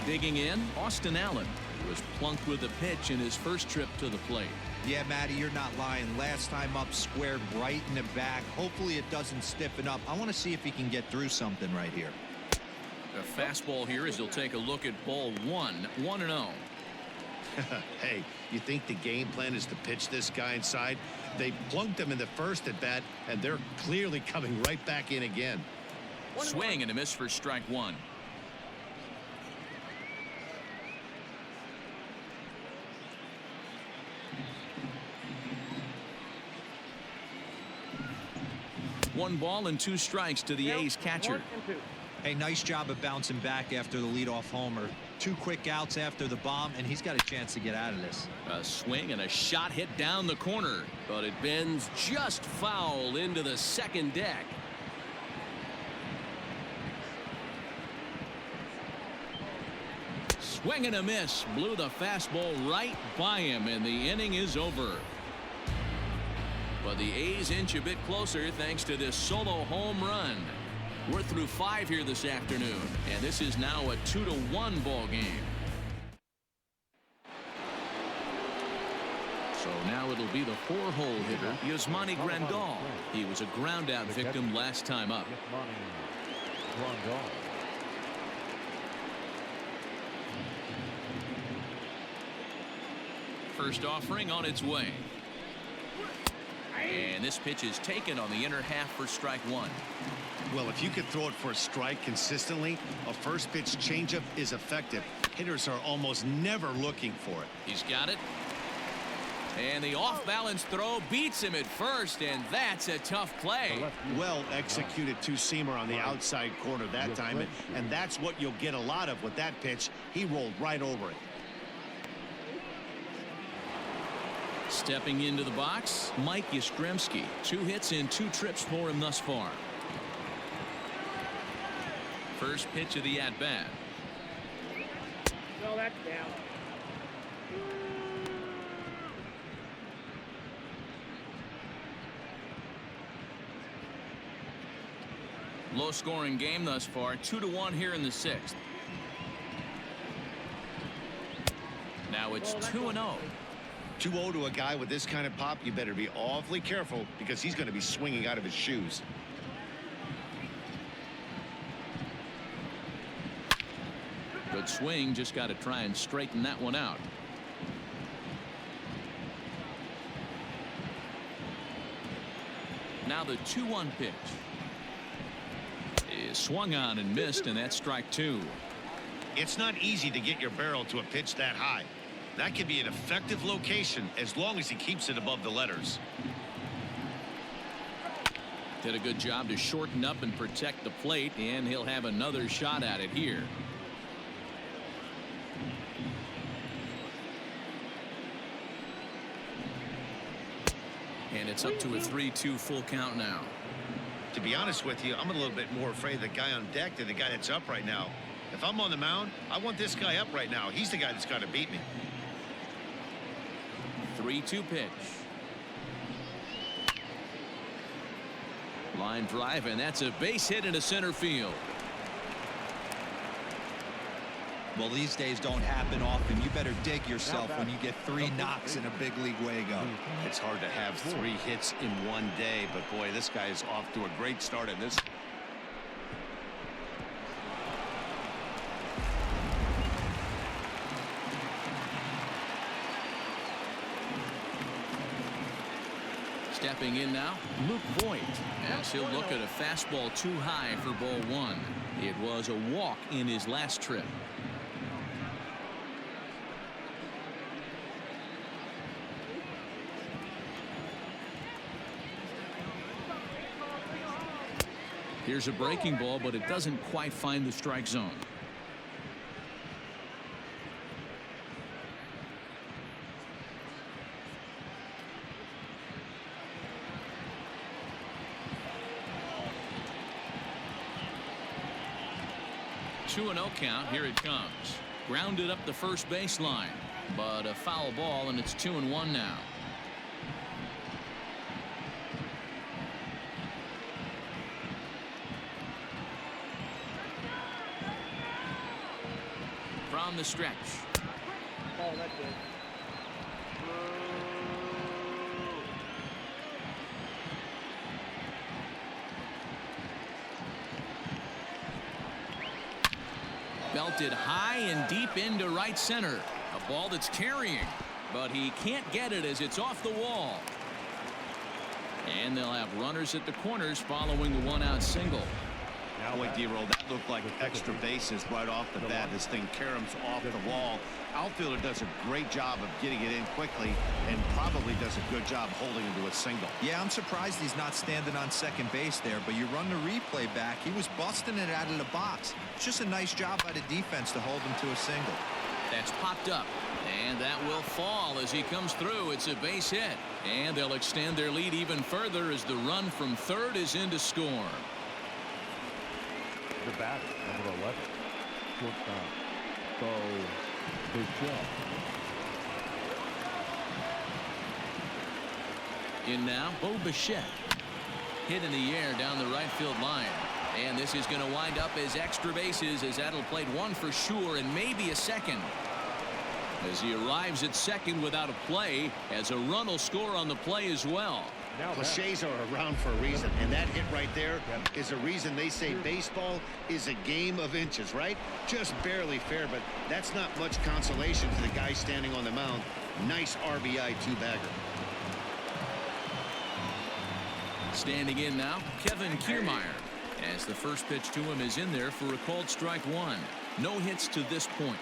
Digging in, Austin Allen was plunked with a pitch in his first trip to the plate. Yeah, Matty, you're not lying. Last time up, squared right in the back. Hopefully it doesn't stiffen up. I want to see if he can get through something right here. A fastball here as he'll take a look at ball 1, 1-0. Hey, you think the game plan is to pitch this guy inside? They plunked him in the first at bat, and they're clearly coming right back in again. Swing and a miss for strike 1. One ball and 2 strikes to the A's catcher. Hey, nice job of bouncing back after the leadoff homer. 2 quick outs after the bomb, and he's got a chance to get out of this. A swing and a shot hit down the corner, but it bends just foul into the second deck. Swing and a miss, blew the fastball right by him, and the inning is over. But the A's inch a bit closer thanks to this solo home run. We're through 5 here this afternoon, and this is now a 2-1 ball game. So now it'll be the 4-hole hitter, Yasmani Grandal. He was a ground-out victim last time up. First offering on its way. And this pitch is taken on the inner half for strike 1. Well, if you could throw it for a strike consistently, a first pitch changeup is effective. Hitters are almost never looking for it. He's got it. And the off-balance throw beats him at first, and that's a tough play. Well executed 2-seamer on the outside corner that time, and that's what you'll get a lot of with that pitch. He rolled right over it. Stepping into the box, Mike Yastrzemski. 2 hits and 2 trips for him thus far. First pitch of the at-bat. No, that's down. Low-scoring game thus far. 2-1 here in the 6th. Now it's 2-0. 2-0 to a guy with this kind of pop, you better be awfully careful because he's going to be swinging out of his shoes. Good swing, just got to try and straighten that one out. Now the 2-1 pitch is swung on and missed, and that's strike 2. It's not easy to get your barrel to a pitch that high. That can be an effective location as long as he keeps it above the letters. Did a good job to shorten up and protect the plate, and he'll have another shot at it here. And it's up to a 3-2 full count now. To be honest with you, I'm a little bit more afraid of the guy on deck than the guy that's up right now. If I'm on the mound, I want this guy up right now. He's the guy that's got to beat me. 3-2 pitch. Line drive, and that's a base hit into center field. Well, these days don't happen often. You better dig yourself when you get 3 knocks in a big league way go. It's hard to have 3 hits in one day, but boy, this guy is off to a great start in this. Stepping in now, Luke Voigt, as he'll look at a fastball too high for ball 1. It was a walk in his last trip. Here's a breaking ball, but it doesn't quite find the strike zone. Two and 0 count. Here it comes. Grounded up the first baseline, but a foul ball, and it's 2-1 now. From the stretch. Oh, that's it. Belted high and deep into right center. A ball that's carrying, but he can't get it as it's off the wall. And they'll have runners at the corners following the one-out single. Now, wait, D-Roll, that looked like extra bases right off the bat. This thing caroms off the wall. Outfielder does a great job of getting it in quickly and probably does a good job holding him to a single. Yeah, I'm surprised he's not standing on second base there, but you run the replay back. He was busting it out of the box. It's just a nice job by the defense to hold him to a single. That's popped up, and that will fall as he comes through. It's a base hit, and they'll extend their lead even further as the run from third is in to score. The batter, number 11, shortstop, Bo Bichette. In now, Bo Bichette. Hit in the air down the right field line. And this is going to wind up as extra bases, as that'll play one for sure and maybe a second. As he arrives at second without a play, as a run will score on the play as well. Cliches are around for a reason, and that hit right there is a reason they say baseball is a game of inches, right? Just barely fair, but that's not much consolation to the guy standing on the mound. Nice RBI two-bagger. Standing in now, Kevin Kiermaier, as the first pitch to him is in there for a called strike one. No hits to this point.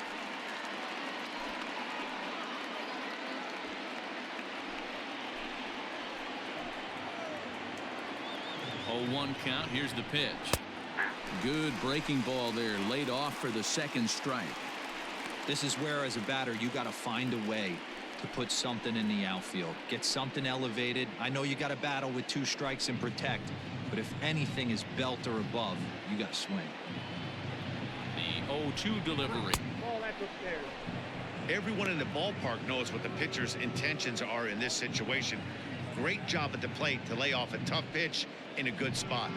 0-1 count. Here's the pitch. Good breaking ball there, laid off for the second strike. This is where, as a batter, you got to find a way to put something in the outfield. Get something elevated. I know you got to battle with 2 strikes and protect, but if anything is belt or above, you got to swing. The 0-2 delivery. Oh, that's upstairs. Everyone in the ballpark knows what the pitcher's intentions are in this situation. Great job at the plate to lay off a tough pitch in a good spot.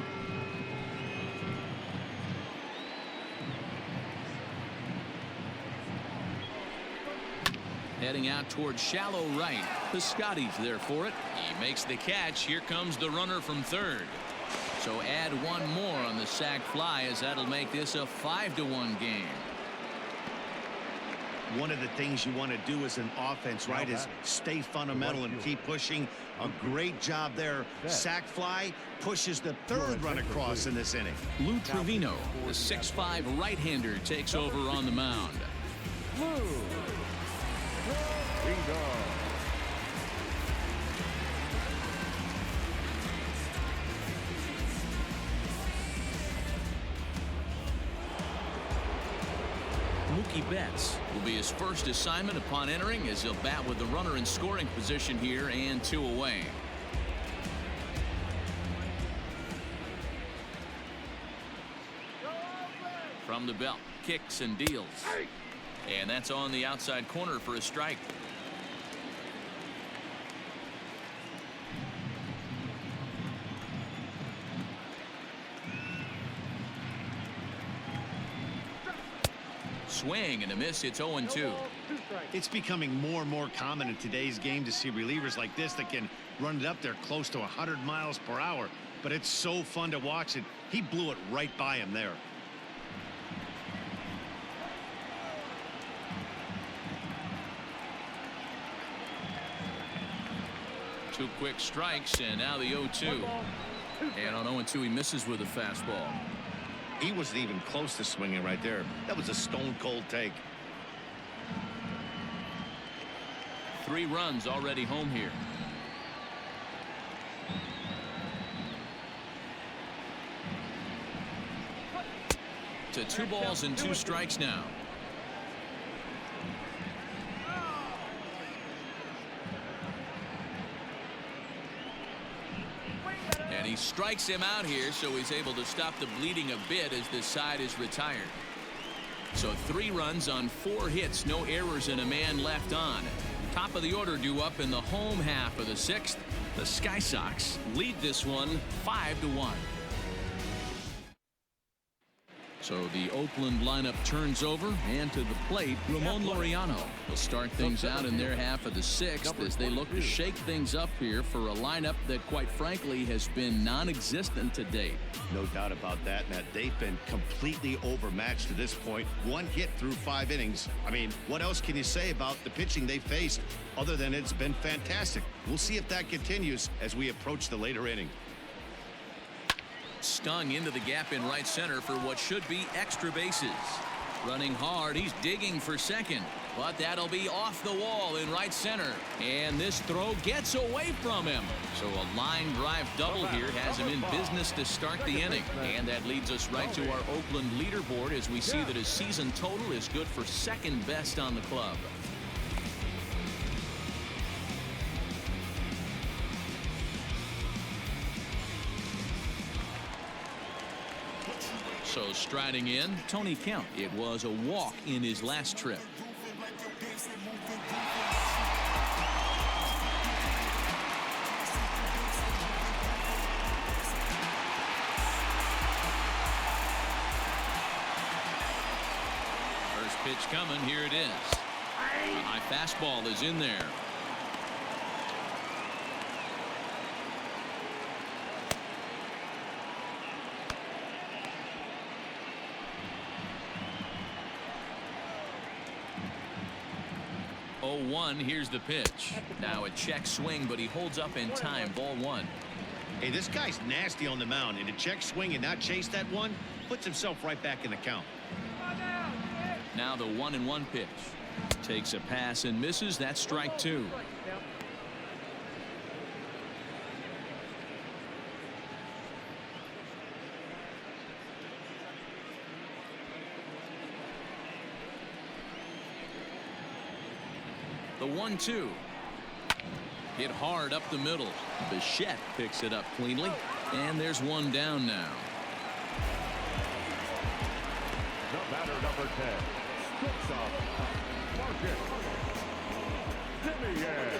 Heading out towards shallow right. Piscotty's there for it. He makes the catch. Here comes the runner from third. So add one more on the sac fly, as that'll make this a 5-1 game. One of the things you want to do as an offense, right, is stay fundamental and keep pushing. A great job there. Sac fly pushes the third run across in this inning. Lou Trevino, the 6'5" right-hander, takes over on the mound. Mookie Betts will be his first assignment upon entering, as he'll bat with the runner in scoring position here and 2 away. From the belt, kicks and deals. And that's on the outside corner for a strike. Swing and a miss. It's 0-2. It's becoming more and more common in today's game to see relievers like this that can run it up there close to 100 miles per hour. But it's so fun to watch it. He blew it right by him there. Two quick strikes, and now the 0-2. And on 0-2, he misses with a fastball. He wasn't even close to swinging right there. That was a stone cold take. 3 runs already home here. to 2 balls and 2 strikes now. And he strikes him out here, so he's able to stop the bleeding a bit as this side is retired. So 3 runs on 4 hits, no errors, and a man left on. Top of the order due up in the home half of the 6th. The Sky Sox lead this one 5-1. So the Oakland lineup turns over, and to the plate, Ramon Laureano will start things out in their half of the 6th as they look to shake things up here for a lineup that, quite frankly, has been non-existent to date. No doubt about that, Matt. They've been completely overmatched to this point. 1 hit through 5 innings. I mean, what else can you say about the pitching they faced other than it's been fantastic? We'll see if that continues as we approach the later inning. Stung into the gap in right center for what should be extra bases. Running hard, he's digging for second, but that'll be off the wall in right center, and this throw gets away from him. So a line drive double here has him in business to start the inning, and that leads us right to our Oakland leaderboard as we see that his season total is good for 2nd best on the club. So striding in, Tony Kemp. It was a walk in his last trip. First pitch coming. Here it is. A high fastball is in there. Here's the pitch. Now a check swing, but he holds up in time. Ball 1. Hey, this guy's nasty on the mound, and to check swing and not chase that one puts himself right back in the count. Now the 1-1 pitch. Takes a pass and misses. That's strike 2. The 1-2. Hit hard up the middle. Bichette picks it up cleanly. And there's one down now. The batter, number 10. Shortstop, Marcus Simeon.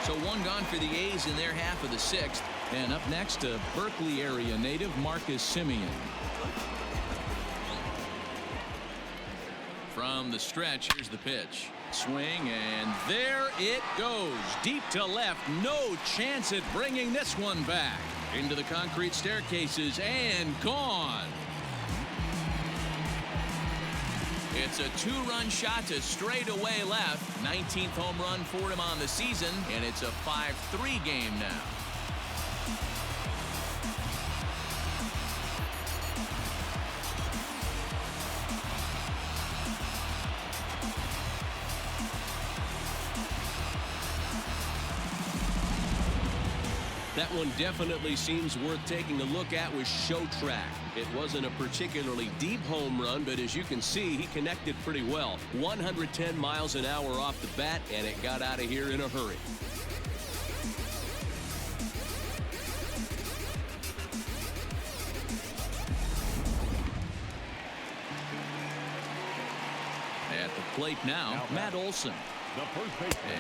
So 1 gone for the A's in their half of the 6th. And up next, a Berkeley area native, Marcus Simeon. From the stretch, here's the pitch. Swing, and there it goes. Deep to left. No chance at bringing this one back. Into the concrete staircases and gone. It's a 2-run shot to straightaway left. 19th home run for him on the season, and it's a 5-3 game now. That one definitely seems worth taking a look at with Show Track. It wasn't a particularly deep home run, but as you can see, he connected pretty well. 110 miles an hour off the bat, and it got out of here in a hurry. At the plate now, Matt Olson.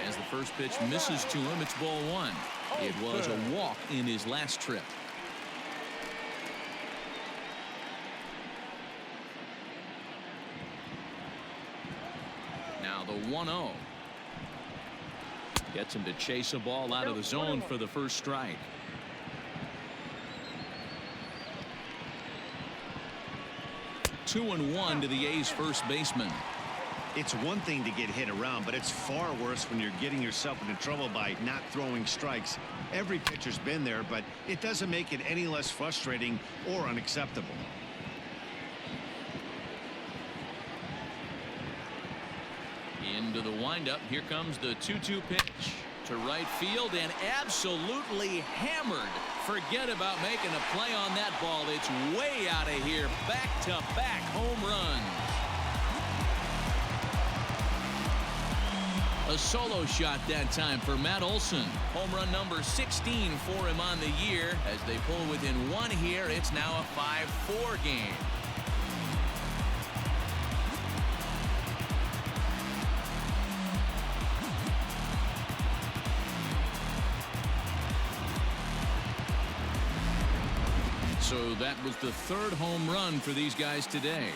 As the first pitch misses to him, it's ball 1. It was a walk in his last trip. Now the 1-0. Gets him to chase a ball out of the zone for the first strike. Two and 1 to the A's first baseman. It's one thing to get hit around, but it's far worse when you're getting yourself into trouble by not throwing strikes. Every pitcher's been there, but it doesn't make it any less frustrating or unacceptable. Into the windup. Here comes the 2-2 pitch. to right field and absolutely hammered. Forget about making a play on that ball. It's way out of here. Back-to-back home runs. A solo shot that time for Matt Olson. Home run number 16 for him on the year. As they pull within one here, it's now a 5-4 game. So that was the third home run for these guys today.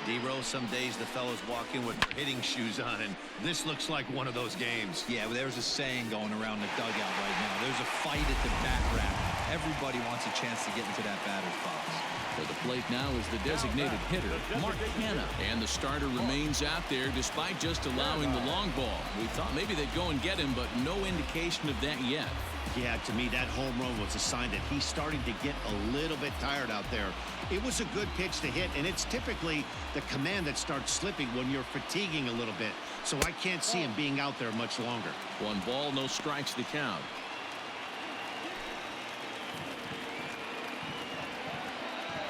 D-Row, some days the fellows walk in with their hitting shoes on, and this looks like one of those games. Yeah, well, there's a saying going around the dugout right now. There's a fight at the bat rack. Everybody wants a chance to get into that batter's box. For the plate now is the designated hitter, Mark Hanna. And the starter remains out there despite just allowing the long ball. We thought maybe they'd go and get him, but no indication of that yet. Yeah, to me, that home run was a sign that he's starting to get a little bit tired out there. It was a good pitch to hit, and it's typically the command that starts slipping when you're fatiguing a little bit. So I can't see him being out there much longer. 1 ball, no strikes to count.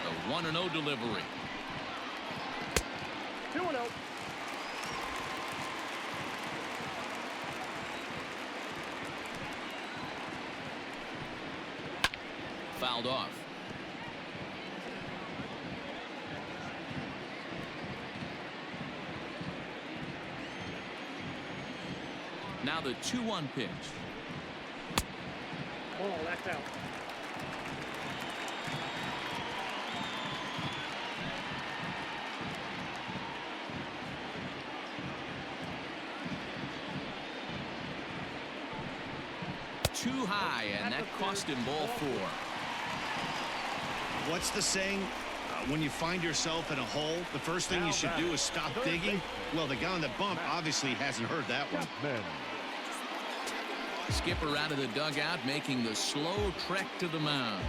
The 1-0 delivery. 2-0. Fouled off. Now the 2-1 pitch. Oh, that's out. Too high, and that cost him ball 4. What's the saying? When you find yourself in a hole, the first thing you should do is stop digging. Well, the guy on the bump obviously hasn't heard that one. Skipper out of the dugout making the slow trek to the mound.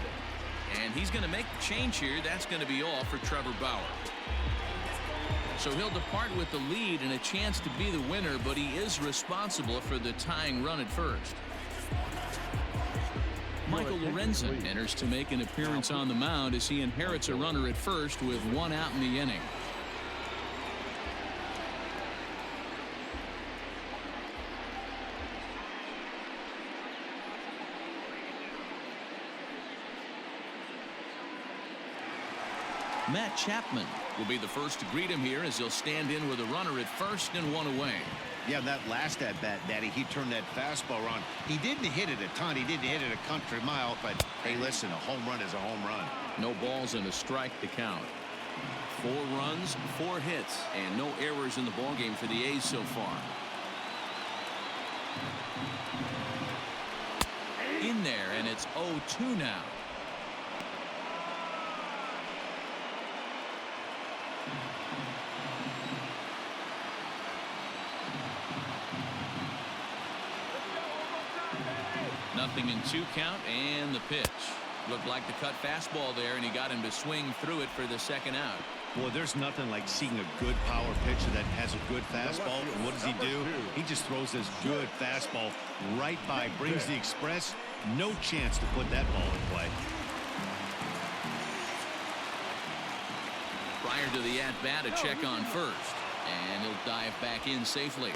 And he's going to make the change here. That's going to be all for Trevor Bauer. So he'll depart with the lead and a chance to be the winner, but he is responsible for the tying run at first. Michael Lorenzen enters to make an appearance on the mound as he inherits a runner at first with 1 out in the inning. Matt Chapman will be the first to greet him here as he'll stand in with a runner at first and 1 away. Yeah, that last at-bat, Daddy, he turned that fastball around. He didn't hit it a ton. He didn't hit it a country mile, but hey, listen, a home run is a home run. No balls and a strike to count. 4 runs, 4 hits, and no errors in the ballgame for the A's so far. In there, and it's 0-2 now. Nothing in 2 count, and the pitch. Looked like the cut fastball there, and he got him to swing through it for the 2nd out. Well, there's nothing like seeing a good power pitcher that has a good fastball. And what does he do? He just throws this good fastball right by, brings the express. No chance to put that ball in play. Prior to the at-bat, a check on first, and he'll dive back in safely.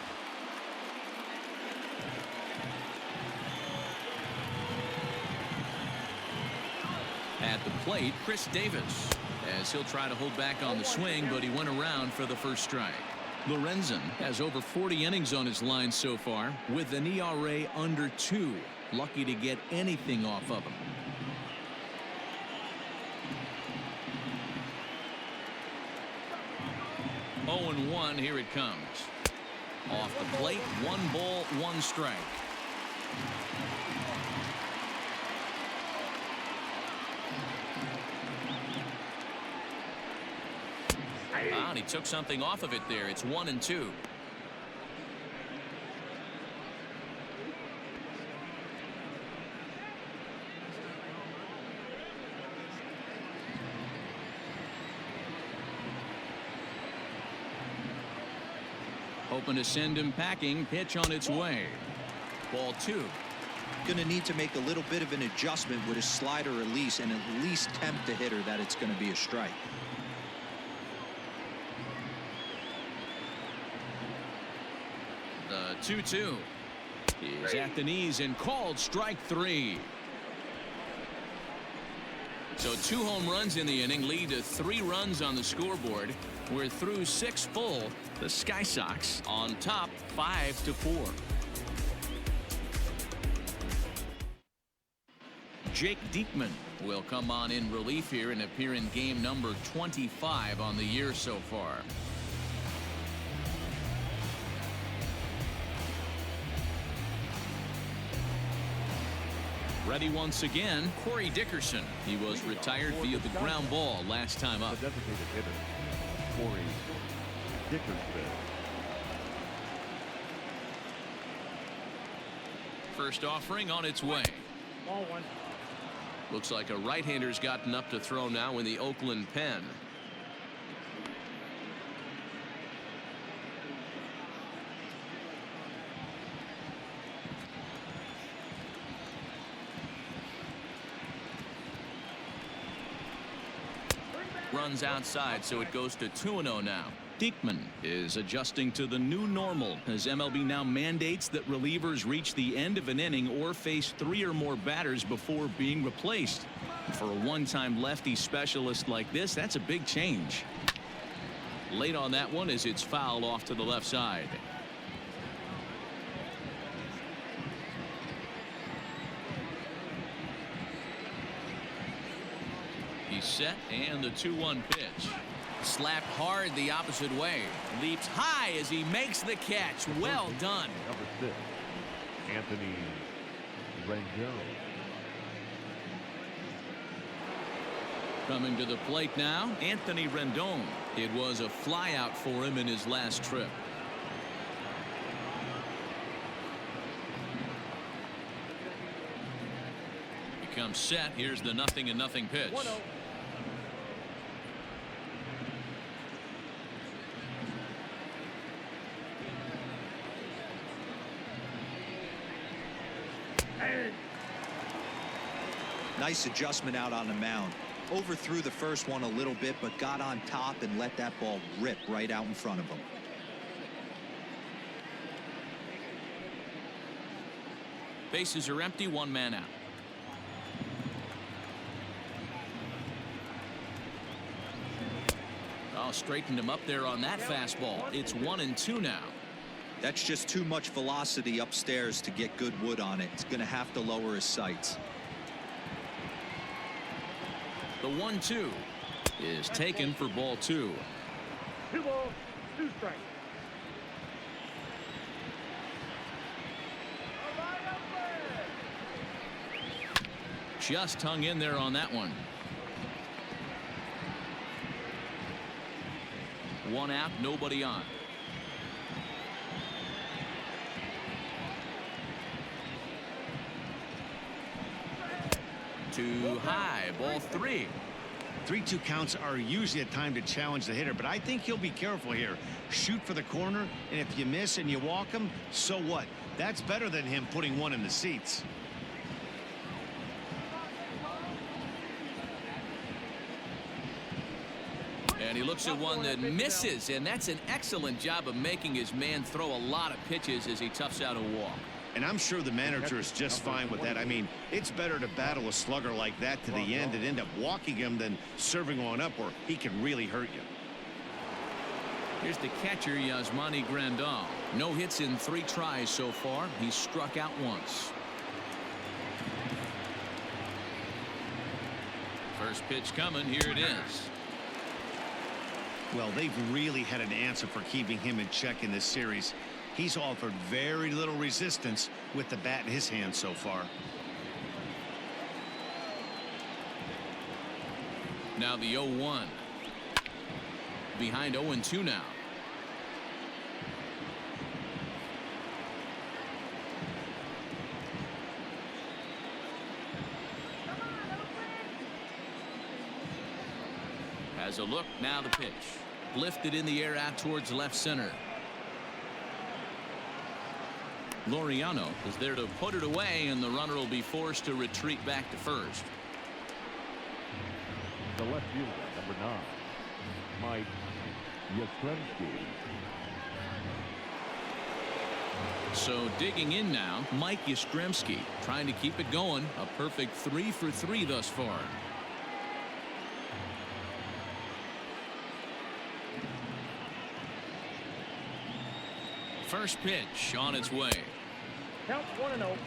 At the plate, Chris Davis, as he'll try to hold back on the swing, but he went around for the first strike. Lorenzen has over 40 innings on his line so far with an ERA under 2. Lucky to get anything off of him. Oh, and 1, here it comes. Off the plate, 1 ball, 1 strike. And he took something off of it there. It's 1-2. Hoping to send him packing. Pitch on its way. Ball 2. Going to need to make a little bit of an adjustment with his slider release and at least tempt the hitter that it's going to be a strike. The 2-2 is at the knees and called strike 3. So 2 home runs in the inning lead to 3 runs on the scoreboard. We're through 6 full. The Sky Sox on top 5-4. Jake Diekman will come on in relief here and appear in game number 25 on the year so far. Ready once again, Corey Dickerson. He was retired via the ground ball last time up. The designated hitter, Corey Dickerson. First offering on its way. Ball 1. Looks like a right-hander's gotten up to throw now in the Oakland pen. Runs outside, so it goes to 2-0 now. Diekman is adjusting to the new normal as MLB now mandates that relievers reach the end of an inning or face 3 or more batters before being replaced. For a one-time lefty specialist like this, that's a big change. Late on that one as it's fouled off to the left side. He's set, and the 2-1 pitch. Slapped hard the opposite way. Leaps high as he makes the catch. Well done. Number 6, Anthony Rendon. Coming to the plate now, Anthony Rendon. It was a flyout for him in his last trip. He comes set. Here's the 0-0 pitch. 1-0. Nice adjustment out on the mound. Overthrew the first one a little bit, but got on top and let that ball rip right out in front of him. Bases are empty, 1 man out. Oh, straightened him up there on that fastball. It's 1-2 now. That's just too much velocity upstairs to get good wood on it. It's going to have to lower his sights. The 1-2 is taken for ball 2. 2 balls, 2 strikes. Just hung in there on that one. 1 out, nobody on. Too high, ball 3. 3-2 counts are usually a time to challenge the hitter, but I think he'll be careful here. Shoot for the corner, and if you miss and you walk him, so what? That's better than him putting one in the seats. And he looks at one that misses, and that's an excellent job of making his man throw a lot of pitches as he toughs out a walk. And I'm sure the manager is just fine with that. I mean, it's better to battle a slugger like that to the end and end up walking him than serving one up where he can really hurt you. Here's the catcher, Yasmani Grandal. No hits in 3 tries so far. He's struck out once. First pitch coming. Here it is. Well, they've really had an answer for keeping him in check in this series. He's offered very little resistance with the bat in his hand so far. Now the 0-1. Behind 0-2 now. Has a look, now the pitch. Lifted in the air out towards left center. Laureano is there to put it away, and the runner will be forced to retreat back to first. The left fielder, number 9, Mike Yastrzemski. So digging in now, Mike Yastrzemski trying to keep it going. A perfect 3 for 3 thus far. First pitch on its way. Count 1-0.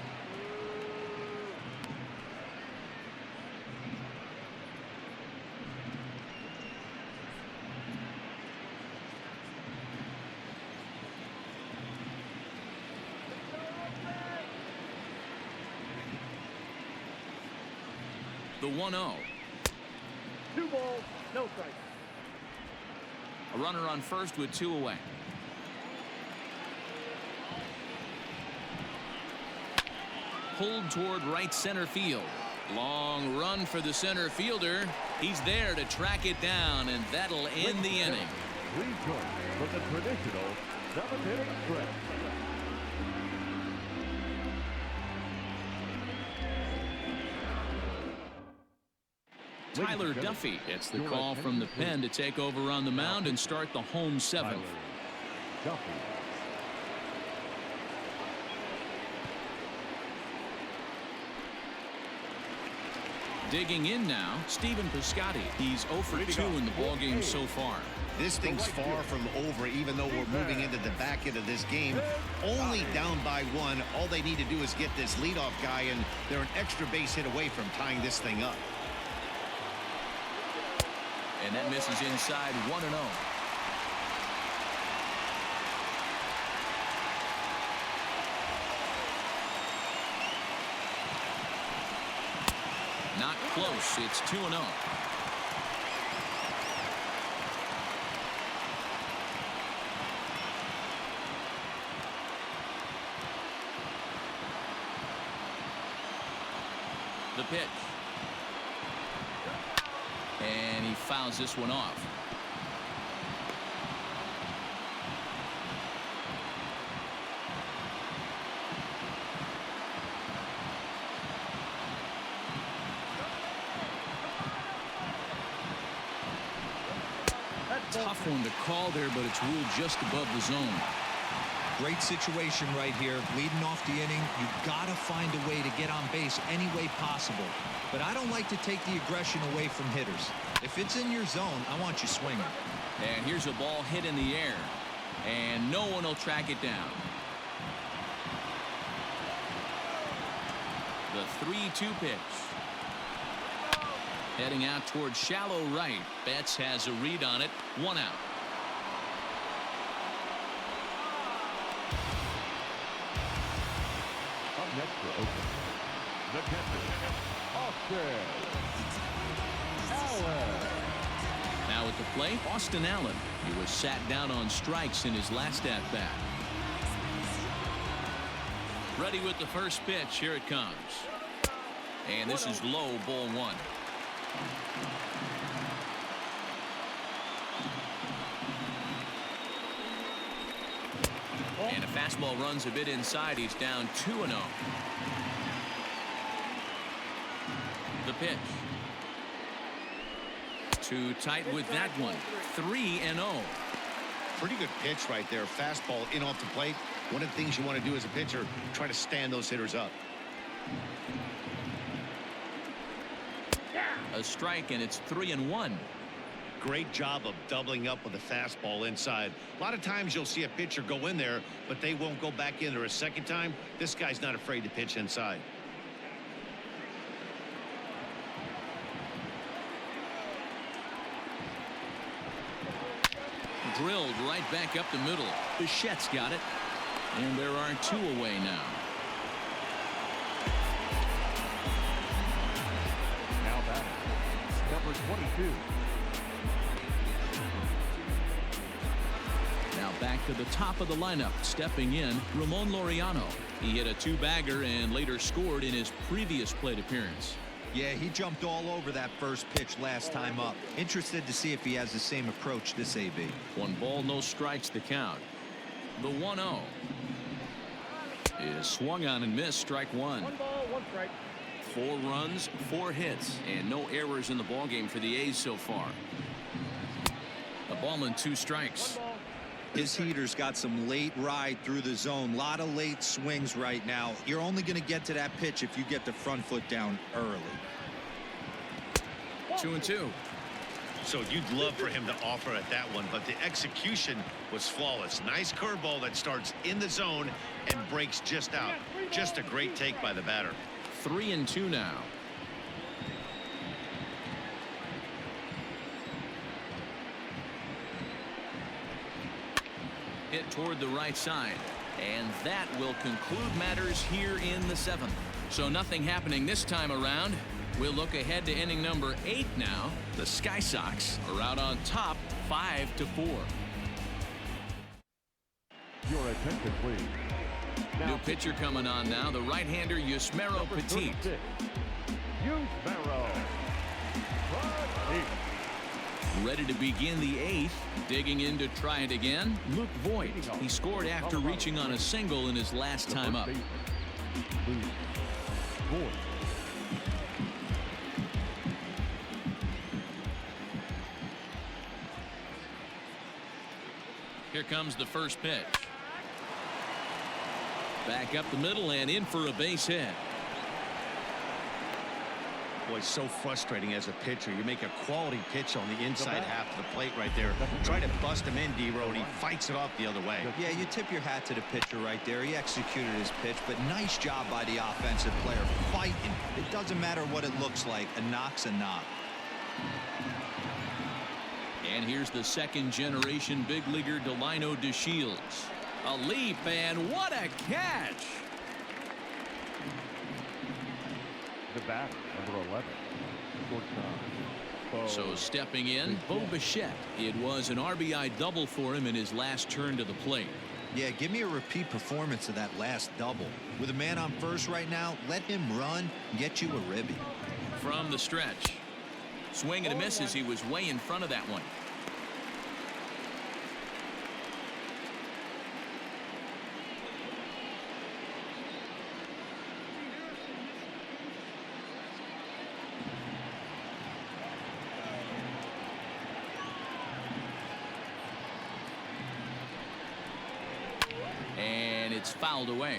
The 1-0. 2 balls, no strikes. A runner on first with 2 away. Pulled toward right center field. Long run for the center fielder. He's there to track it down, and that'll end the inning. Return from the traditional 7th-inning stretch. Tyler Duffy gets the call from the pen to take over on the mound and start the home 7th. Duffy. Digging in now, Stephen Piscotty. He's 0 for 2 in the ballgame so far. This thing's far from over, even though we're moving into the back end of this game. Only down by 1. All they need to do is get this leadoff guy, and they're an extra base hit away from tying this thing up. And that misses inside 1-0. Not close. It's 2-0. The pitch. And he fouls this one off. Tough one to call there, but it's ruled just above the zone. Great situation right here. Leading off the inning, you've got to find a way to get on base any way possible. But I don't like to take the aggression away from hitters. If it's in your zone, I want you swinging. And here's a ball hit in the air, and no one will track it down. The 3-2 pitch. Heading out towards shallow right. Betts has a read on it. 1 out. Up next for Oakland, the catcher, Austin Allen. Now at the plate, Austin Allen. He was sat down on strikes in his last at-bat. Ready with the first pitch. Here it comes. And this is low, ball 1. And a fastball runs a bit inside. He's down 2-0. The pitch. Too tight with that one. 3-0. Pretty good pitch right there. Fastball in off the plate. One of the things you want to do as a pitcher, try to stand those hitters up. A strike, and it's 3-1. Great job of doubling up with a fastball inside. A lot of times you'll see a pitcher go in there, but they won't go back in there a second time. This guy's not afraid to pitch inside. Drilled right back up the middle. Bichette's got it. And there are 2 away now. Now batting, number 22. Now back to the top of the lineup. Stepping in, Ramon Laureano. He hit a 2-bagger and later scored in his previous plate appearance. Yeah, he jumped all over that first pitch last time up. Interested to see if he has the same approach this AB. 1 ball, no strikes, the count. The 1-0. is swung on and missed. Strike one. 1 ball, 1 strike. 4 runs, 4 hits, and no errors in the ballgame for the A's so far. A ball and 2 strikes. 1 ball. His heater's got some late ride through the zone. A lot of late swings right now. You're only going to get to that pitch if you get the front foot down early. 2-2. So you'd love for him to offer at that one, but the execution was flawless. Nice curveball that starts in the zone and breaks just out. Just a great take by the batter. 3-2 now. Hit toward the right side, and that will conclude matters here in the 7th. So nothing happening this time around. We'll look ahead to inning number 8 now. The Sky Sox are out on top 5-4. Your attention, please. New pitcher coming on now, the right-hander Yusmeiro Petit. Yusmeiro Petit. Ready to begin the 8th. Digging in to try it again, Luke Voigt. He scored after reaching on a single in his last time up. Luke Voigt. Here comes the first pitch. Back up the middle and in for a base hit. Boy, so frustrating as a pitcher. You make a quality pitch on the inside half of the plate right there. Try to bust him in, D-Row, and he fights it off the other way. Yeah, you tip your hat to the pitcher right there. He executed his pitch, but nice job by the offensive player fighting. It doesn't matter what it looks like. A knock's a knock. And here's the second-generation big leaguer Delino DeShields. A leap, and what a catch! The bat, number 11. Shortstop. So stepping in, Bo Bichette. It was an RBI double for him in his last turn to the plate. Yeah, give me a repeat performance of that last double. With a man on first right now, let him run and get you a ribby. From the stretch. Swing and a miss as he was way in front of that one. And it's fouled away.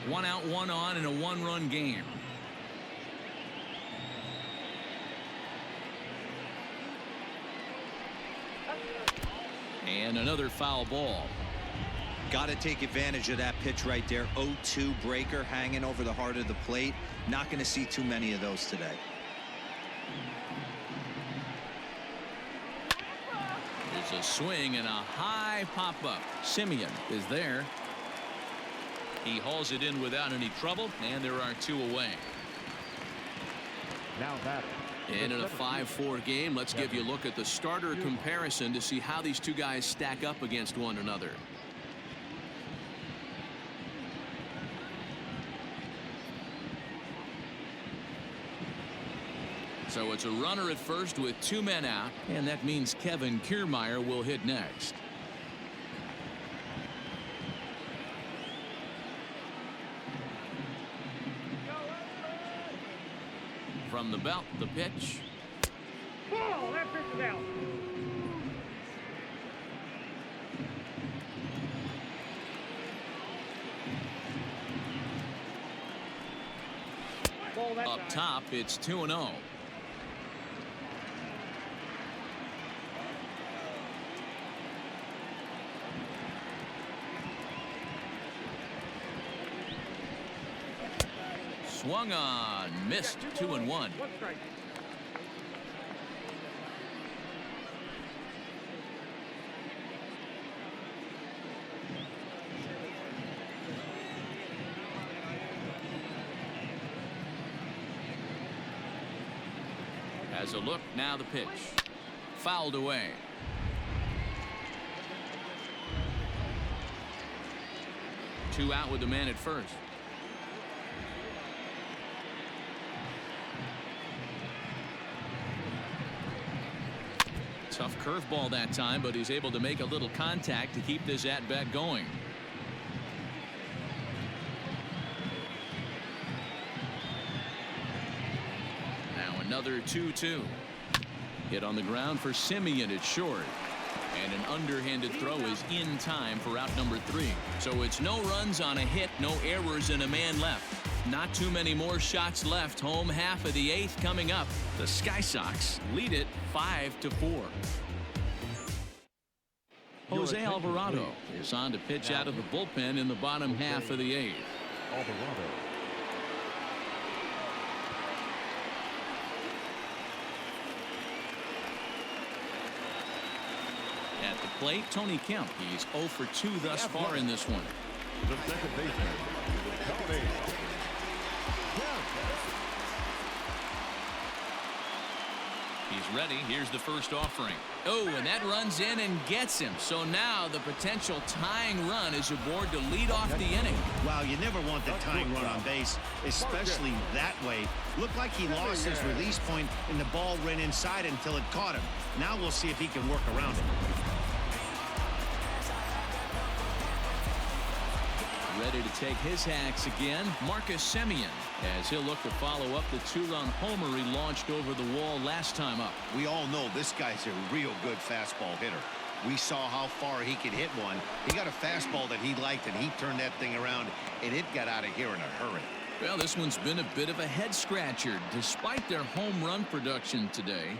One out, one on in a one-run game. And another foul ball. Got to take advantage of that pitch right there. 0-2 breaker hanging over the heart of the plate. Not going to see too many of those today. There's a swing and a high pop-up. Simeon is there. He hauls it in without any trouble, and there are 2 away. Now that. And in a 5-4 game, let's give you a look at the starter comparison to see how these 2 guys stack up against one another. So it's a runner at first with 2 men out, and that means Kevin Kiermaier will hit next. From the belt, the pitch. Ball, that pitch is out. Ball that Up time. top, it's 2-0. Swung on, missed. 2-1. 1 strike. As a look, now the pitch. Fouled away. Two out with the man at first. Tough curveball that time, but he's able to make a little contact to keep this at-bat going. Now another 2-2. Hit on the ground for Simeon at short. And an underhanded throw is in time for out number 3. So it's no runs on a hit, no errors, and a man left. Not too many more shots left. Home half of the 8th coming up. The Sky Sox lead it 5-4. Jose Alvarado is on to pitch out of the bullpen in the bottom half of the 8th. Alvarado. At the plate, Tony Kemp. He's 0 for 2 thus far in this one. The second baseman, Tony. He's ready. Here's the first offering. Oh, and that runs in and gets him. So now the potential tying run is aboard to lead off the inning. Wow, you never want the tying run on base, especially that way. Looked like he lost his release point and the ball ran inside until it caught him. Now we'll see if he can work around it. Ready to take his hacks again, Marcus Semien, as he'll look to follow up the 2-run homer he launched over the wall last time up. We all know this guy's a real good fastball hitter. We saw how far he could hit one. He got a fastball that he liked, and he turned that thing around, and it got out of here in a hurry. Well, this one's been a bit of a head-scratcher, despite their home run production today.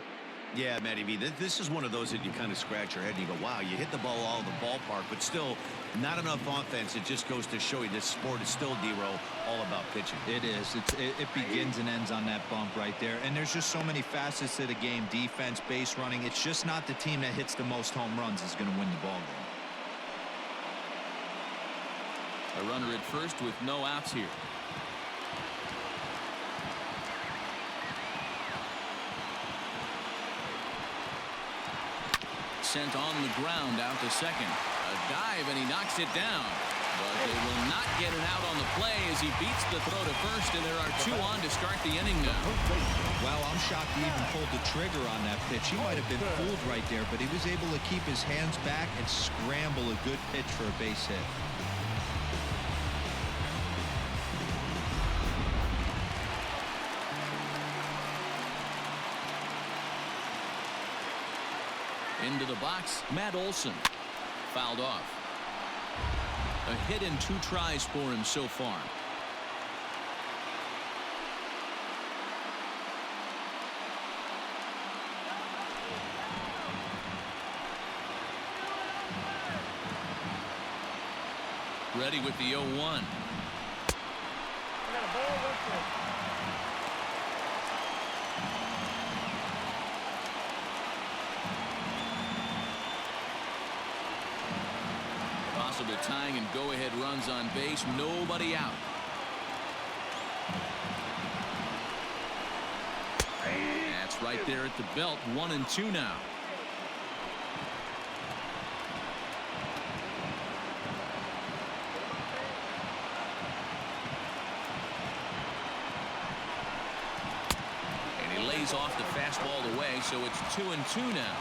Yeah, Matty V, this is one of those that you kind of scratch your head and you go, wow, you hit the ball all the ballpark, but still not enough offense. It just goes to show you this sport is still, D-Row, all about pitching. It is. It begins and ends on that bump right there. And there's just so many facets to the game. Defense, base running. It's just not the team that hits the most home runs is going to win the ball game. A runner at first with no outs here. Sent on the ground out to second. A dive, and he knocks it down. But they will not get it out on the play as he beats the throw to first, and there are 2 on to start the inning now. Wow, I'm shocked he even pulled the trigger on that pitch. He might have been fooled right there, but he was able to keep his hands back and scramble a good pitch for a base hit. Into the box, Matt Olson. Fouled off. A hit in 2 tries for him so far. Ready with the 0-1. I got a ball, 1 Possible tying and go-ahead runs on base. Nobody out. That's right there at the belt. 1-2 now. And he lays off the fastball away, so it's 2-2 now.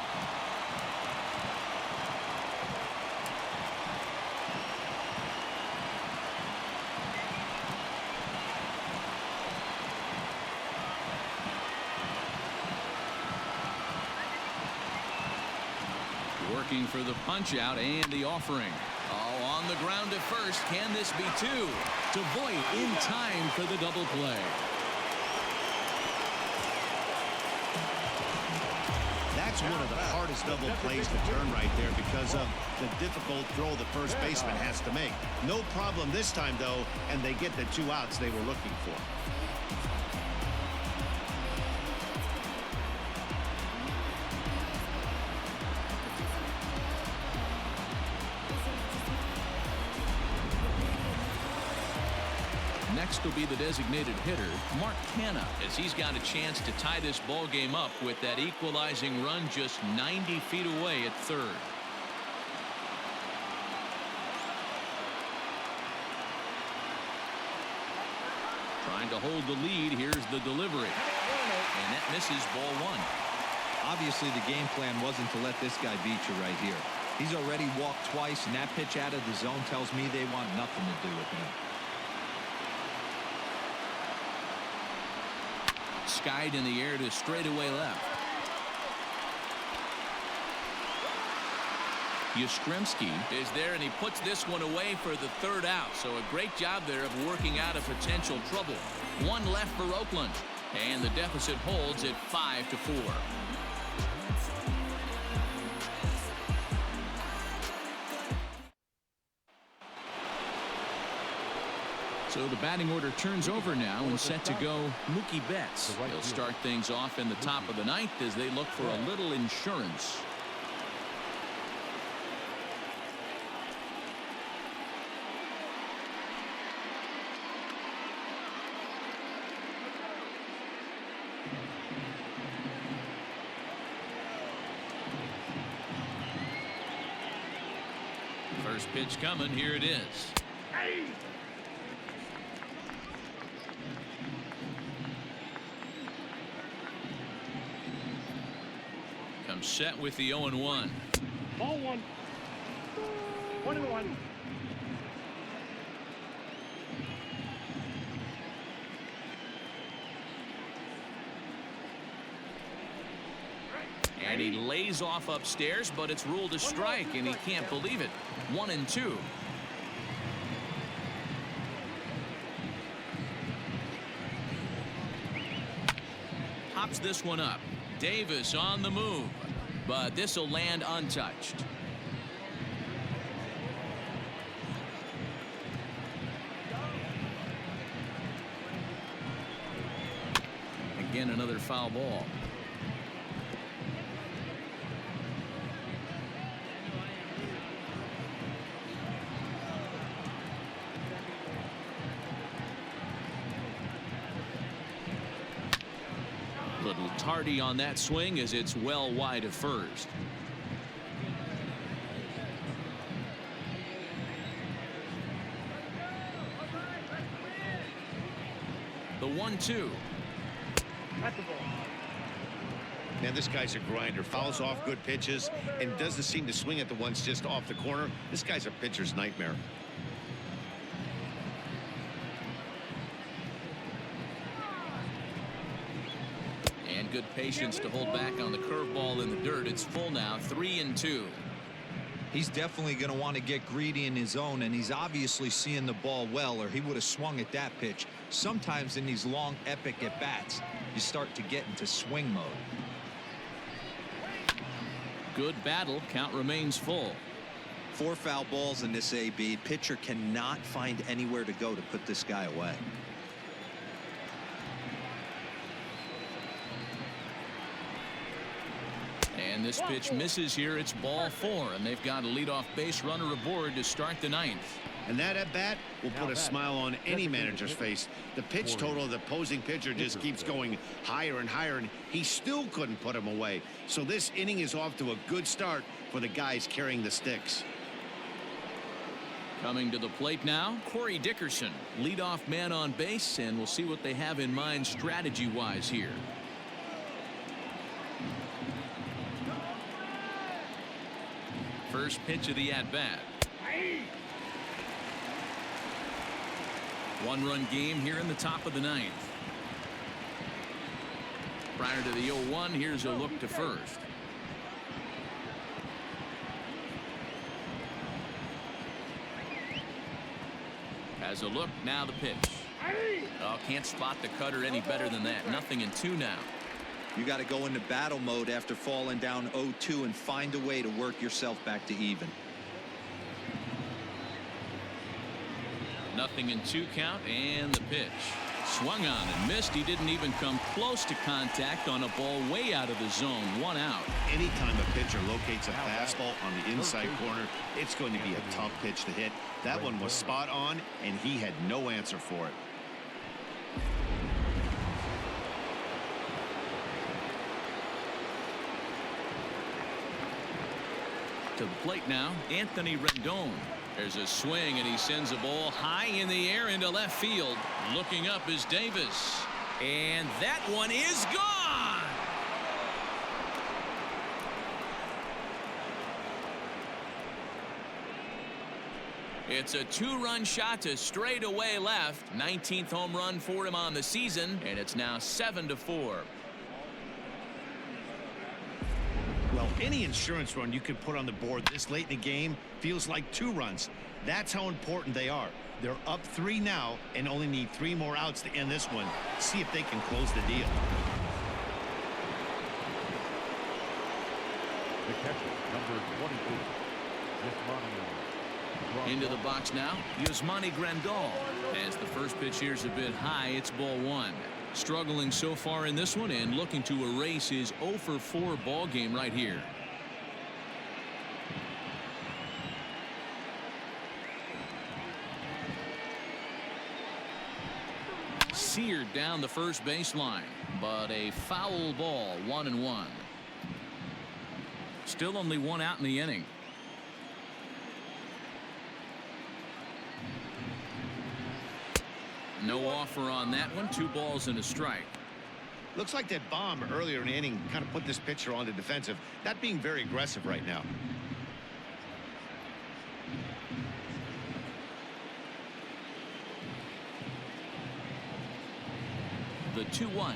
Working for the punch out and the offering. Oh, on the ground to first. Can this be 2? To Voit in time for the double play. That's one of the hardest double plays to turn right there because of the difficult throw the first baseman has to make. No problem this time, though, and they get the 2 outs they were looking for. Next will be the designated hitter, Mark Canha, as he's got a chance to tie this ball game up with that equalizing run just 90 feet away at third. Trying to hold the lead. Here's the delivery. And that misses ball 1. Obviously, the game plan wasn't to let this guy beat you right here. He's already walked twice, and that pitch out of the zone tells me they want nothing to do with him. Skied in the air to straightaway left. Yastrzemski is there, and he puts this one away for the third out. So a great job there of working out of potential trouble. One left for Oakland, and the deficit holds at 5-4. So the batting order turns over now, and set to go Mookie Betts. He'll start things off in the top of the ninth as they look for a little insurance. First pitch coming. Here it is. Comes set with the 0-1. Ball one. 1-1. And he lays off upstairs, but it's ruled a strike, and he can't believe it. 1-2. Pops this one up. Davis on the move, but this will land untouched. Again, another foul ball. Little tardy on that swing as it's well wide of first. The 1-2. Man, this guy's a grinder. Fouls off good pitches and doesn't seem to swing at the ones just off the corner. This guy's a pitcher's nightmare. And good patience to hold back on the curveball in the dirt. It's full now, 3-2. He's definitely going to want to get greedy in his own, and he's obviously seeing the ball well, or he would have swung at that pitch. Sometimes in these long, epic at-bats, you start to get into swing mode. Good battle. Count remains full. 4 foul balls in this AB. Pitcher cannot find anywhere to go to put this guy away. And this pitch misses here. It's ball 4, and they've got a leadoff base runner aboard to start the ninth. And that at bat will put a smile on any manager's face. The pitch total of the opposing pitcher just keeps going higher and higher, and he still couldn't put him away. So this inning is off to a good start for the guys carrying the sticks. Coming to the plate now, Corey Dickerson, leadoff man on base, and we'll see what they have in mind strategy-wise here. First pitch of the at-bat. One-run game here in the top of the ninth. Prior to the 0-1, here's a look to first. As a look, now the pitch. Oh, can't spot the cutter any better than that. 0-2 now. You got to go into battle mode after falling down 0-2 and find a way to work yourself back to even. 0-2 count, and the pitch. Swung on and missed. He didn't even come close to contact on a ball way out of the zone. 1 out. Anytime a pitcher locates a fastball on the inside corner, it's going to be a tough pitch to hit. That one was spot on, and he had no answer for it. To the plate now, Anthony Rendon. There's a swing, and he sends a ball high in the air into left field. Looking up is Davis, and that one is gone. It's a 2-run shot to straightaway left. 19th home run for him on the season, and it's now 7-4. Well, any insurance run you could put on the board this late in the game feels like 2 runs. That's how important they are. They're up 3 now and only need 3 more outs to end this one. See if they can close the deal. The catcher, number 22, Yasmani. Into the box now, Yasmani Grandal. As the first pitch here's a bit high, it's ball 1. Struggling so far in this one and looking to erase his 0-for-4 ball game right here. Seared down the first baseline, but a foul ball, 1-1. Still only 1 out in the inning. No offer on that one. 2 balls and a strike. Looks like that bomb earlier in the inning kind of put this pitcher on the defensive. Not being very aggressive right now. The 2-1.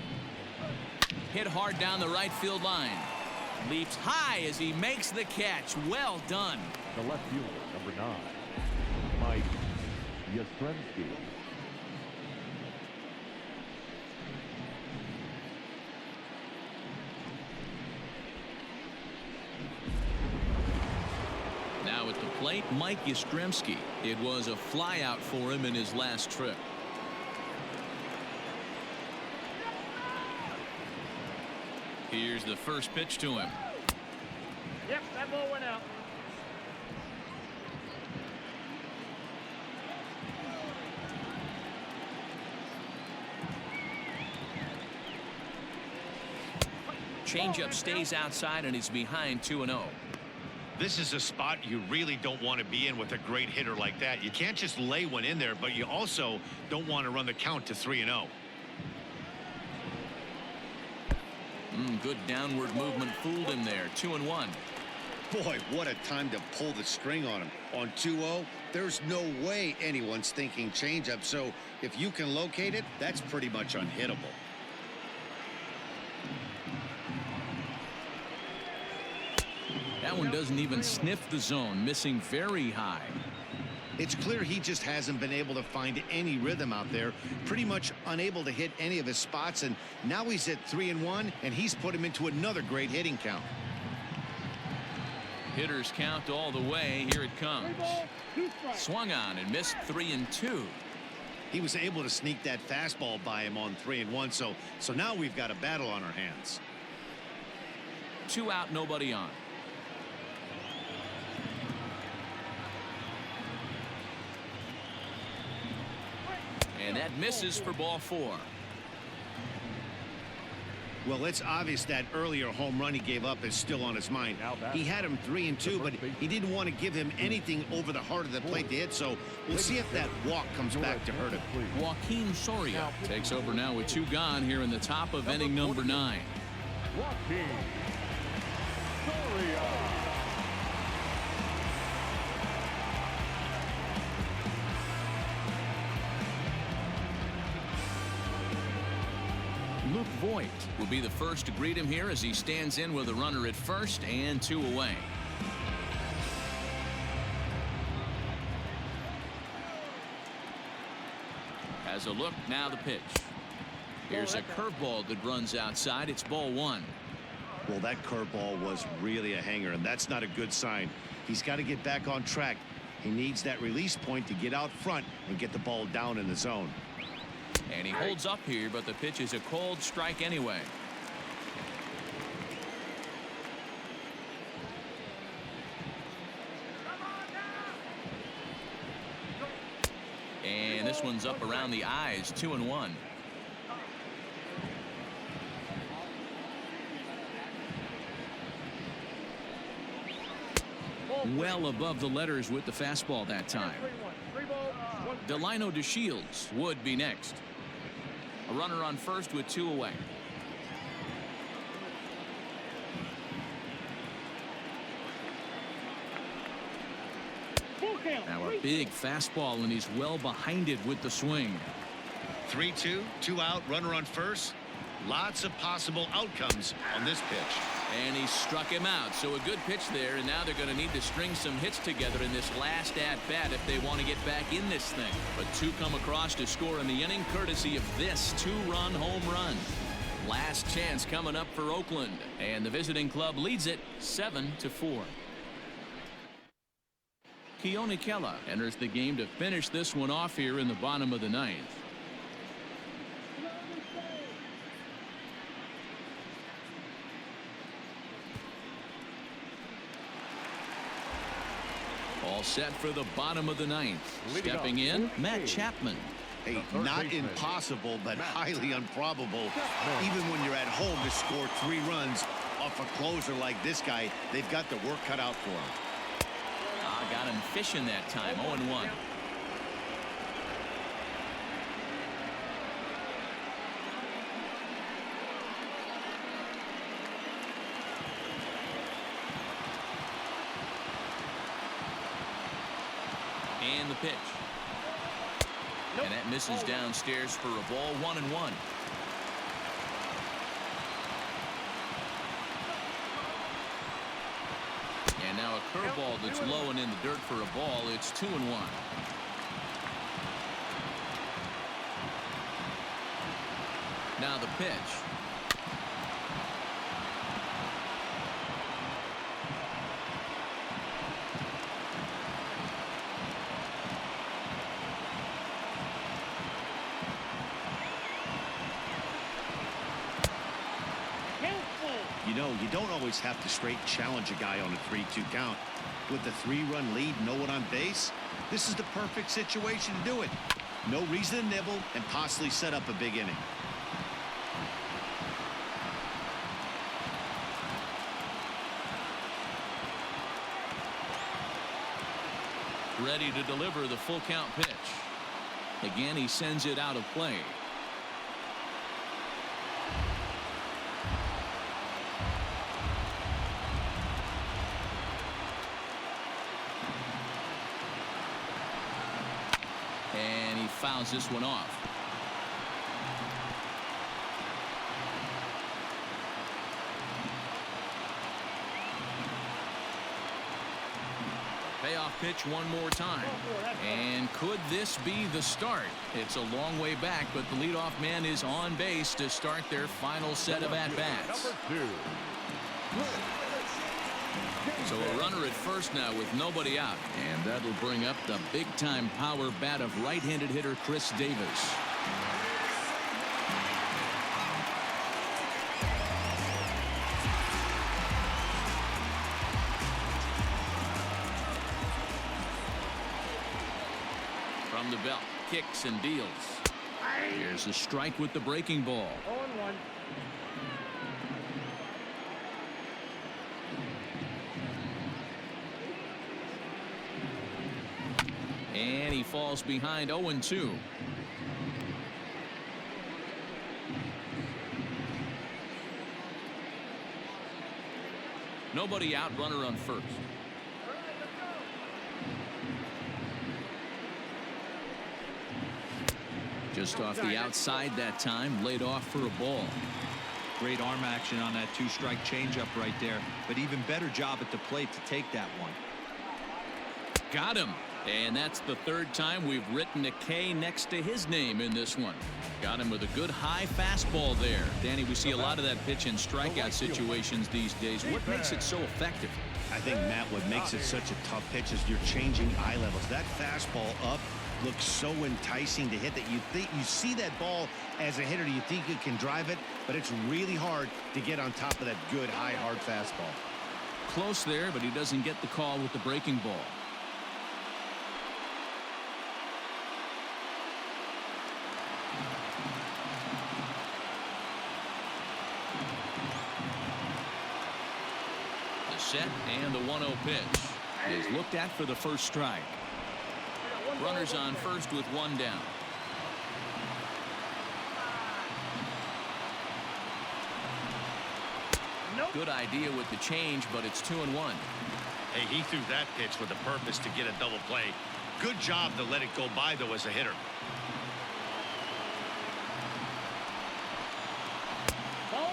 Hit hard down the right field line. Leaps high as he makes the catch. Well done. The left fielder, number 9, Mike Yastrzemski. Now at the plate, Mike Yastrzemski. It was a flyout for him in his last trip. Here's the first pitch to him. Yep, that ball went out. Changeup stays outside and he's behind 2-0. This is a spot you really don't want to be in with a great hitter like that. You can't just lay one in there, but you also don't want to run the count to 3-0. Good downward movement fooled him there. 2-1. Boy, what a time to pull the string on him. On 2-0, there's no way anyone's thinking changeup. So if you can locate it, that's pretty much unhittable. That one doesn't even sniff the zone, missing very high. It's clear he just hasn't been able to find any rhythm out there. Pretty much unable to hit any of his spots, and now he's at 3-1, and he's put him into another great hitting count. Hitters count all the way. Here it comes. Swung on and missed 3-2. He was able to sneak that fastball by him on 3-1, so now we've got a battle on our hands. 2 out, nobody on. And that misses for ball 4. Well, it's obvious that earlier home run he gave up is still on his mind. He had him 3-2, but he didn't want to give him anything over the heart of the plate to hit, so we'll see if that walk comes back to hurt him. Joaquin Soria takes over now with 2 gone here in the top of inning number 9. Joaquin Soria. Luke Voigt will be the first to greet him here as he stands in with a runner at first and 2 away. Has a look, now the pitch. Here's a curveball that runs outside. It's ball 1. Well, that curveball was really a hanger, and that's not a good sign. He's got to get back on track. He needs that release point to get out front and get the ball down in the zone. And he holds up here, but the pitch is a cold strike anyway. And this one's up around the eyes. 2-1. Well above the letters with the fastball that time. Delino DeShields would be next. A runner on first with 2 away. Now a big fastball, and he's well behind it with the swing. 3-2, 2 out, runner on first. Lots of possible outcomes on this pitch. And he struck him out. So a good pitch there, and now they're going to need to string some hits together in this last at-bat if they want to get back in this thing. But 2 come across to score in the inning courtesy of this 2-run home run. Last chance coming up for Oakland, and the visiting club leads it 7-4. Keone Kela enters the game to finish this one off here in the bottom of the 9th. All set for the bottom of the 9th. Stepping in, Matt Chapman. Hey, not impossible, but highly improbable. Even when you're at home to score 3 runs off a closer like this guy, they've got the work cut out for him. Got him fishing that time. 0-1. And the pitch. And that misses downstairs for a ball. 1-1. And now a curveball that's low and in the dirt for a ball. It's 2-1. Now the pitch. You know, you don't always have to straight challenge a guy on a 3-2 count. With the 3-run lead, no one on base, this is the perfect situation to do it. No reason to nibble and possibly set up a big inning. Ready to deliver the full count pitch. Again, he sends it out of play. And he fouls this one off. Payoff pitch one more time. And could this be the start? It's a long way back, but the leadoff man is on base to start their final set of at-bats. So a runner at first now with nobody out. And that'll bring up the big-time power bat of right-handed hitter Chris Davis. From the belt, kicks and deals. Here's a strike with the breaking ball. 0-1. And he falls behind 0-2. Nobody out, runner on first. Just off the outside that time, laid off for a ball. Great arm action on that 2-strike changeup right there, but even better job at the plate to take that one. Got him. And that's the third time we've written a K next to his name in this one. Got him with a good high fastball there. Danny, we see a lot of that pitch in strikeout situations these days. What makes it so effective? I think, Matt, what makes it such a tough pitch is you're changing eye levels. That fastball up looks so enticing to hit that you see that ball as a hitter, you think you can drive it, but it's really hard to get on top of that good high hard fastball. Close there, but he doesn't get the call with the breaking ball. The set and the 1-0 pitch is looked at for the first strike. Runners on first with one down. Good idea with the change, but it's 2-1. Hey, he threw that pitch with a purpose to get a double play. Good job to let it go by, though, as a hitter.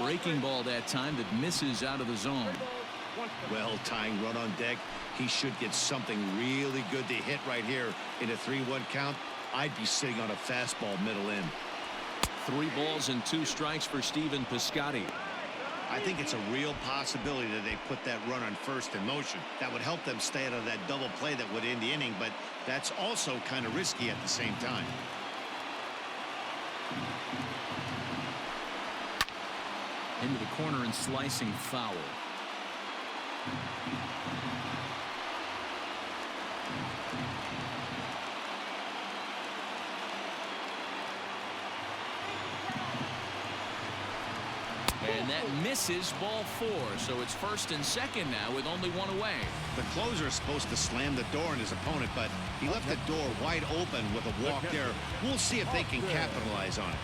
Breaking ball that time that misses out of the zone. Well, tying run on deck. He should get something really good to hit right here in a 3-1 count. I'd be sitting on a fastball middle in. 3 balls and 2 strikes for Stephen Piscotty. I think it's a real possibility that they put that run on first in motion. That would help them stay out of that double play that would end the inning, but that's also kind of risky at the same time. Into the corner and slicing foul. And that misses, ball 4. So it's first and second now with only 1 away. The closer is supposed to slam the door on his opponent, but he left the door wide open with a walk there. We'll see if they can capitalize on it.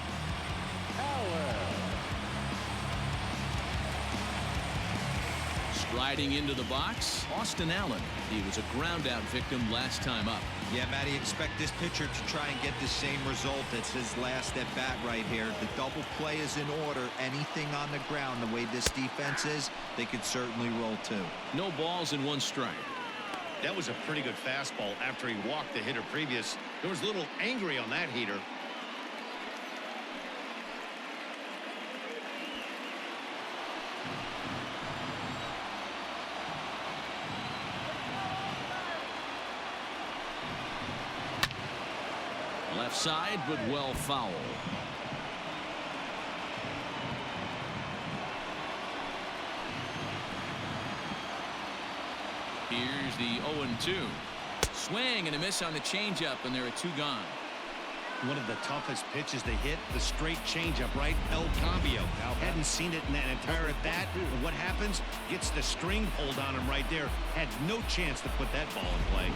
Striding into the box, Austin Allen. He was a ground out victim last time up. Yeah, Matty, expect this pitcher to try and get the same result as his last at bat right here. The double play is in order. Anything on the ground, the way this defense is, they could certainly roll 2. No balls and 1 strike. That was a pretty good fastball after he walked the hitter previous. There was a little angry on that heater. Left side, but well foul. Here's the 0-2. Swing and a miss on the changeup, and there are 2 gone. One of the toughest pitches to hit, the straight changeup, right? El Cambio. Hadn't seen it in that entire at bat. And what happens? Gets the string pulled on him right there. Had no chance to put that ball in play.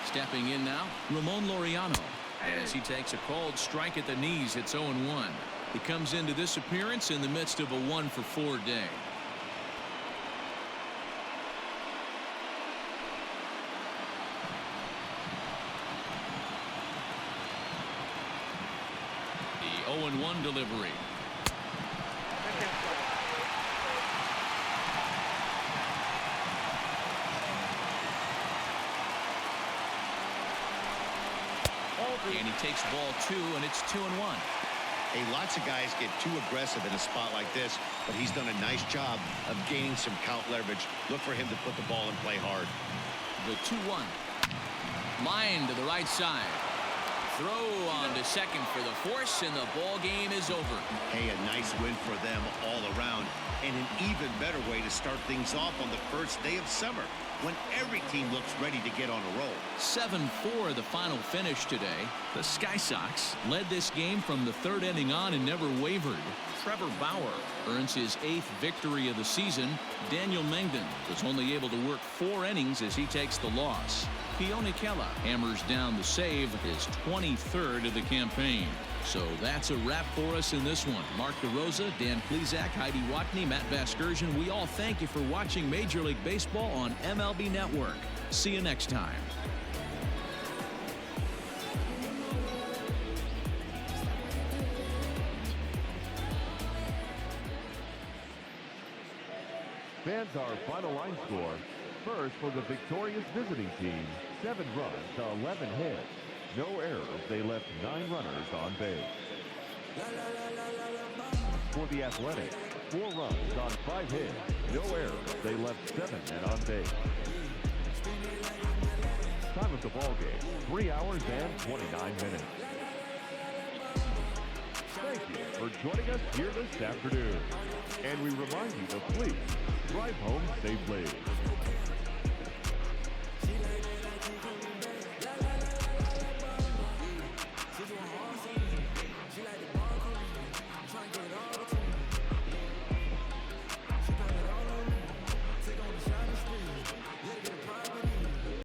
Stepping in now, Ramon Laureano. As he takes a called strike at the knees, it's 0-1. He comes into this appearance in the midst of a 1-for-4 day. The 0-1 delivery. And he takes ball 2, and it's 2-1. Hey, lots of guys get too aggressive in a spot like this, but he's done a nice job of gaining some count leverage. Look for him to put the ball in play hard. The 2-1. Line to the right side. Throw on to second for the force, and the ball game is over. Hey, a nice win for them all around, and an even better way to start things off on the first day of summer, when every team looks ready to get on a roll. 7-4 the final finish today. The Sky Sox led this game from the 3rd inning on and never wavered. Trevor Bauer earns his 8th victory of the season. Daniel Mengden was only able to work 4 innings as he takes the loss. Keone Kela hammers down the save, his 23rd of the campaign. So that's a wrap for us in this one. Mark DeRosa, Dan Plesac, Heidi Watney, Matt Vasgersian, we all thank you for watching Major League Baseball on MLB Network. See you next time. Fans, our final line score. First for the victorious visiting team, 7 runs to 11 hits. No errors. They left 9 runners on base. For the Athletics, 4 runs on 5 hits. No errors. They left 7 men on base. Time of the ball game, 3 hours and 29 minutes. Thank you for joining us here this afternoon. And we remind you to please drive home safely.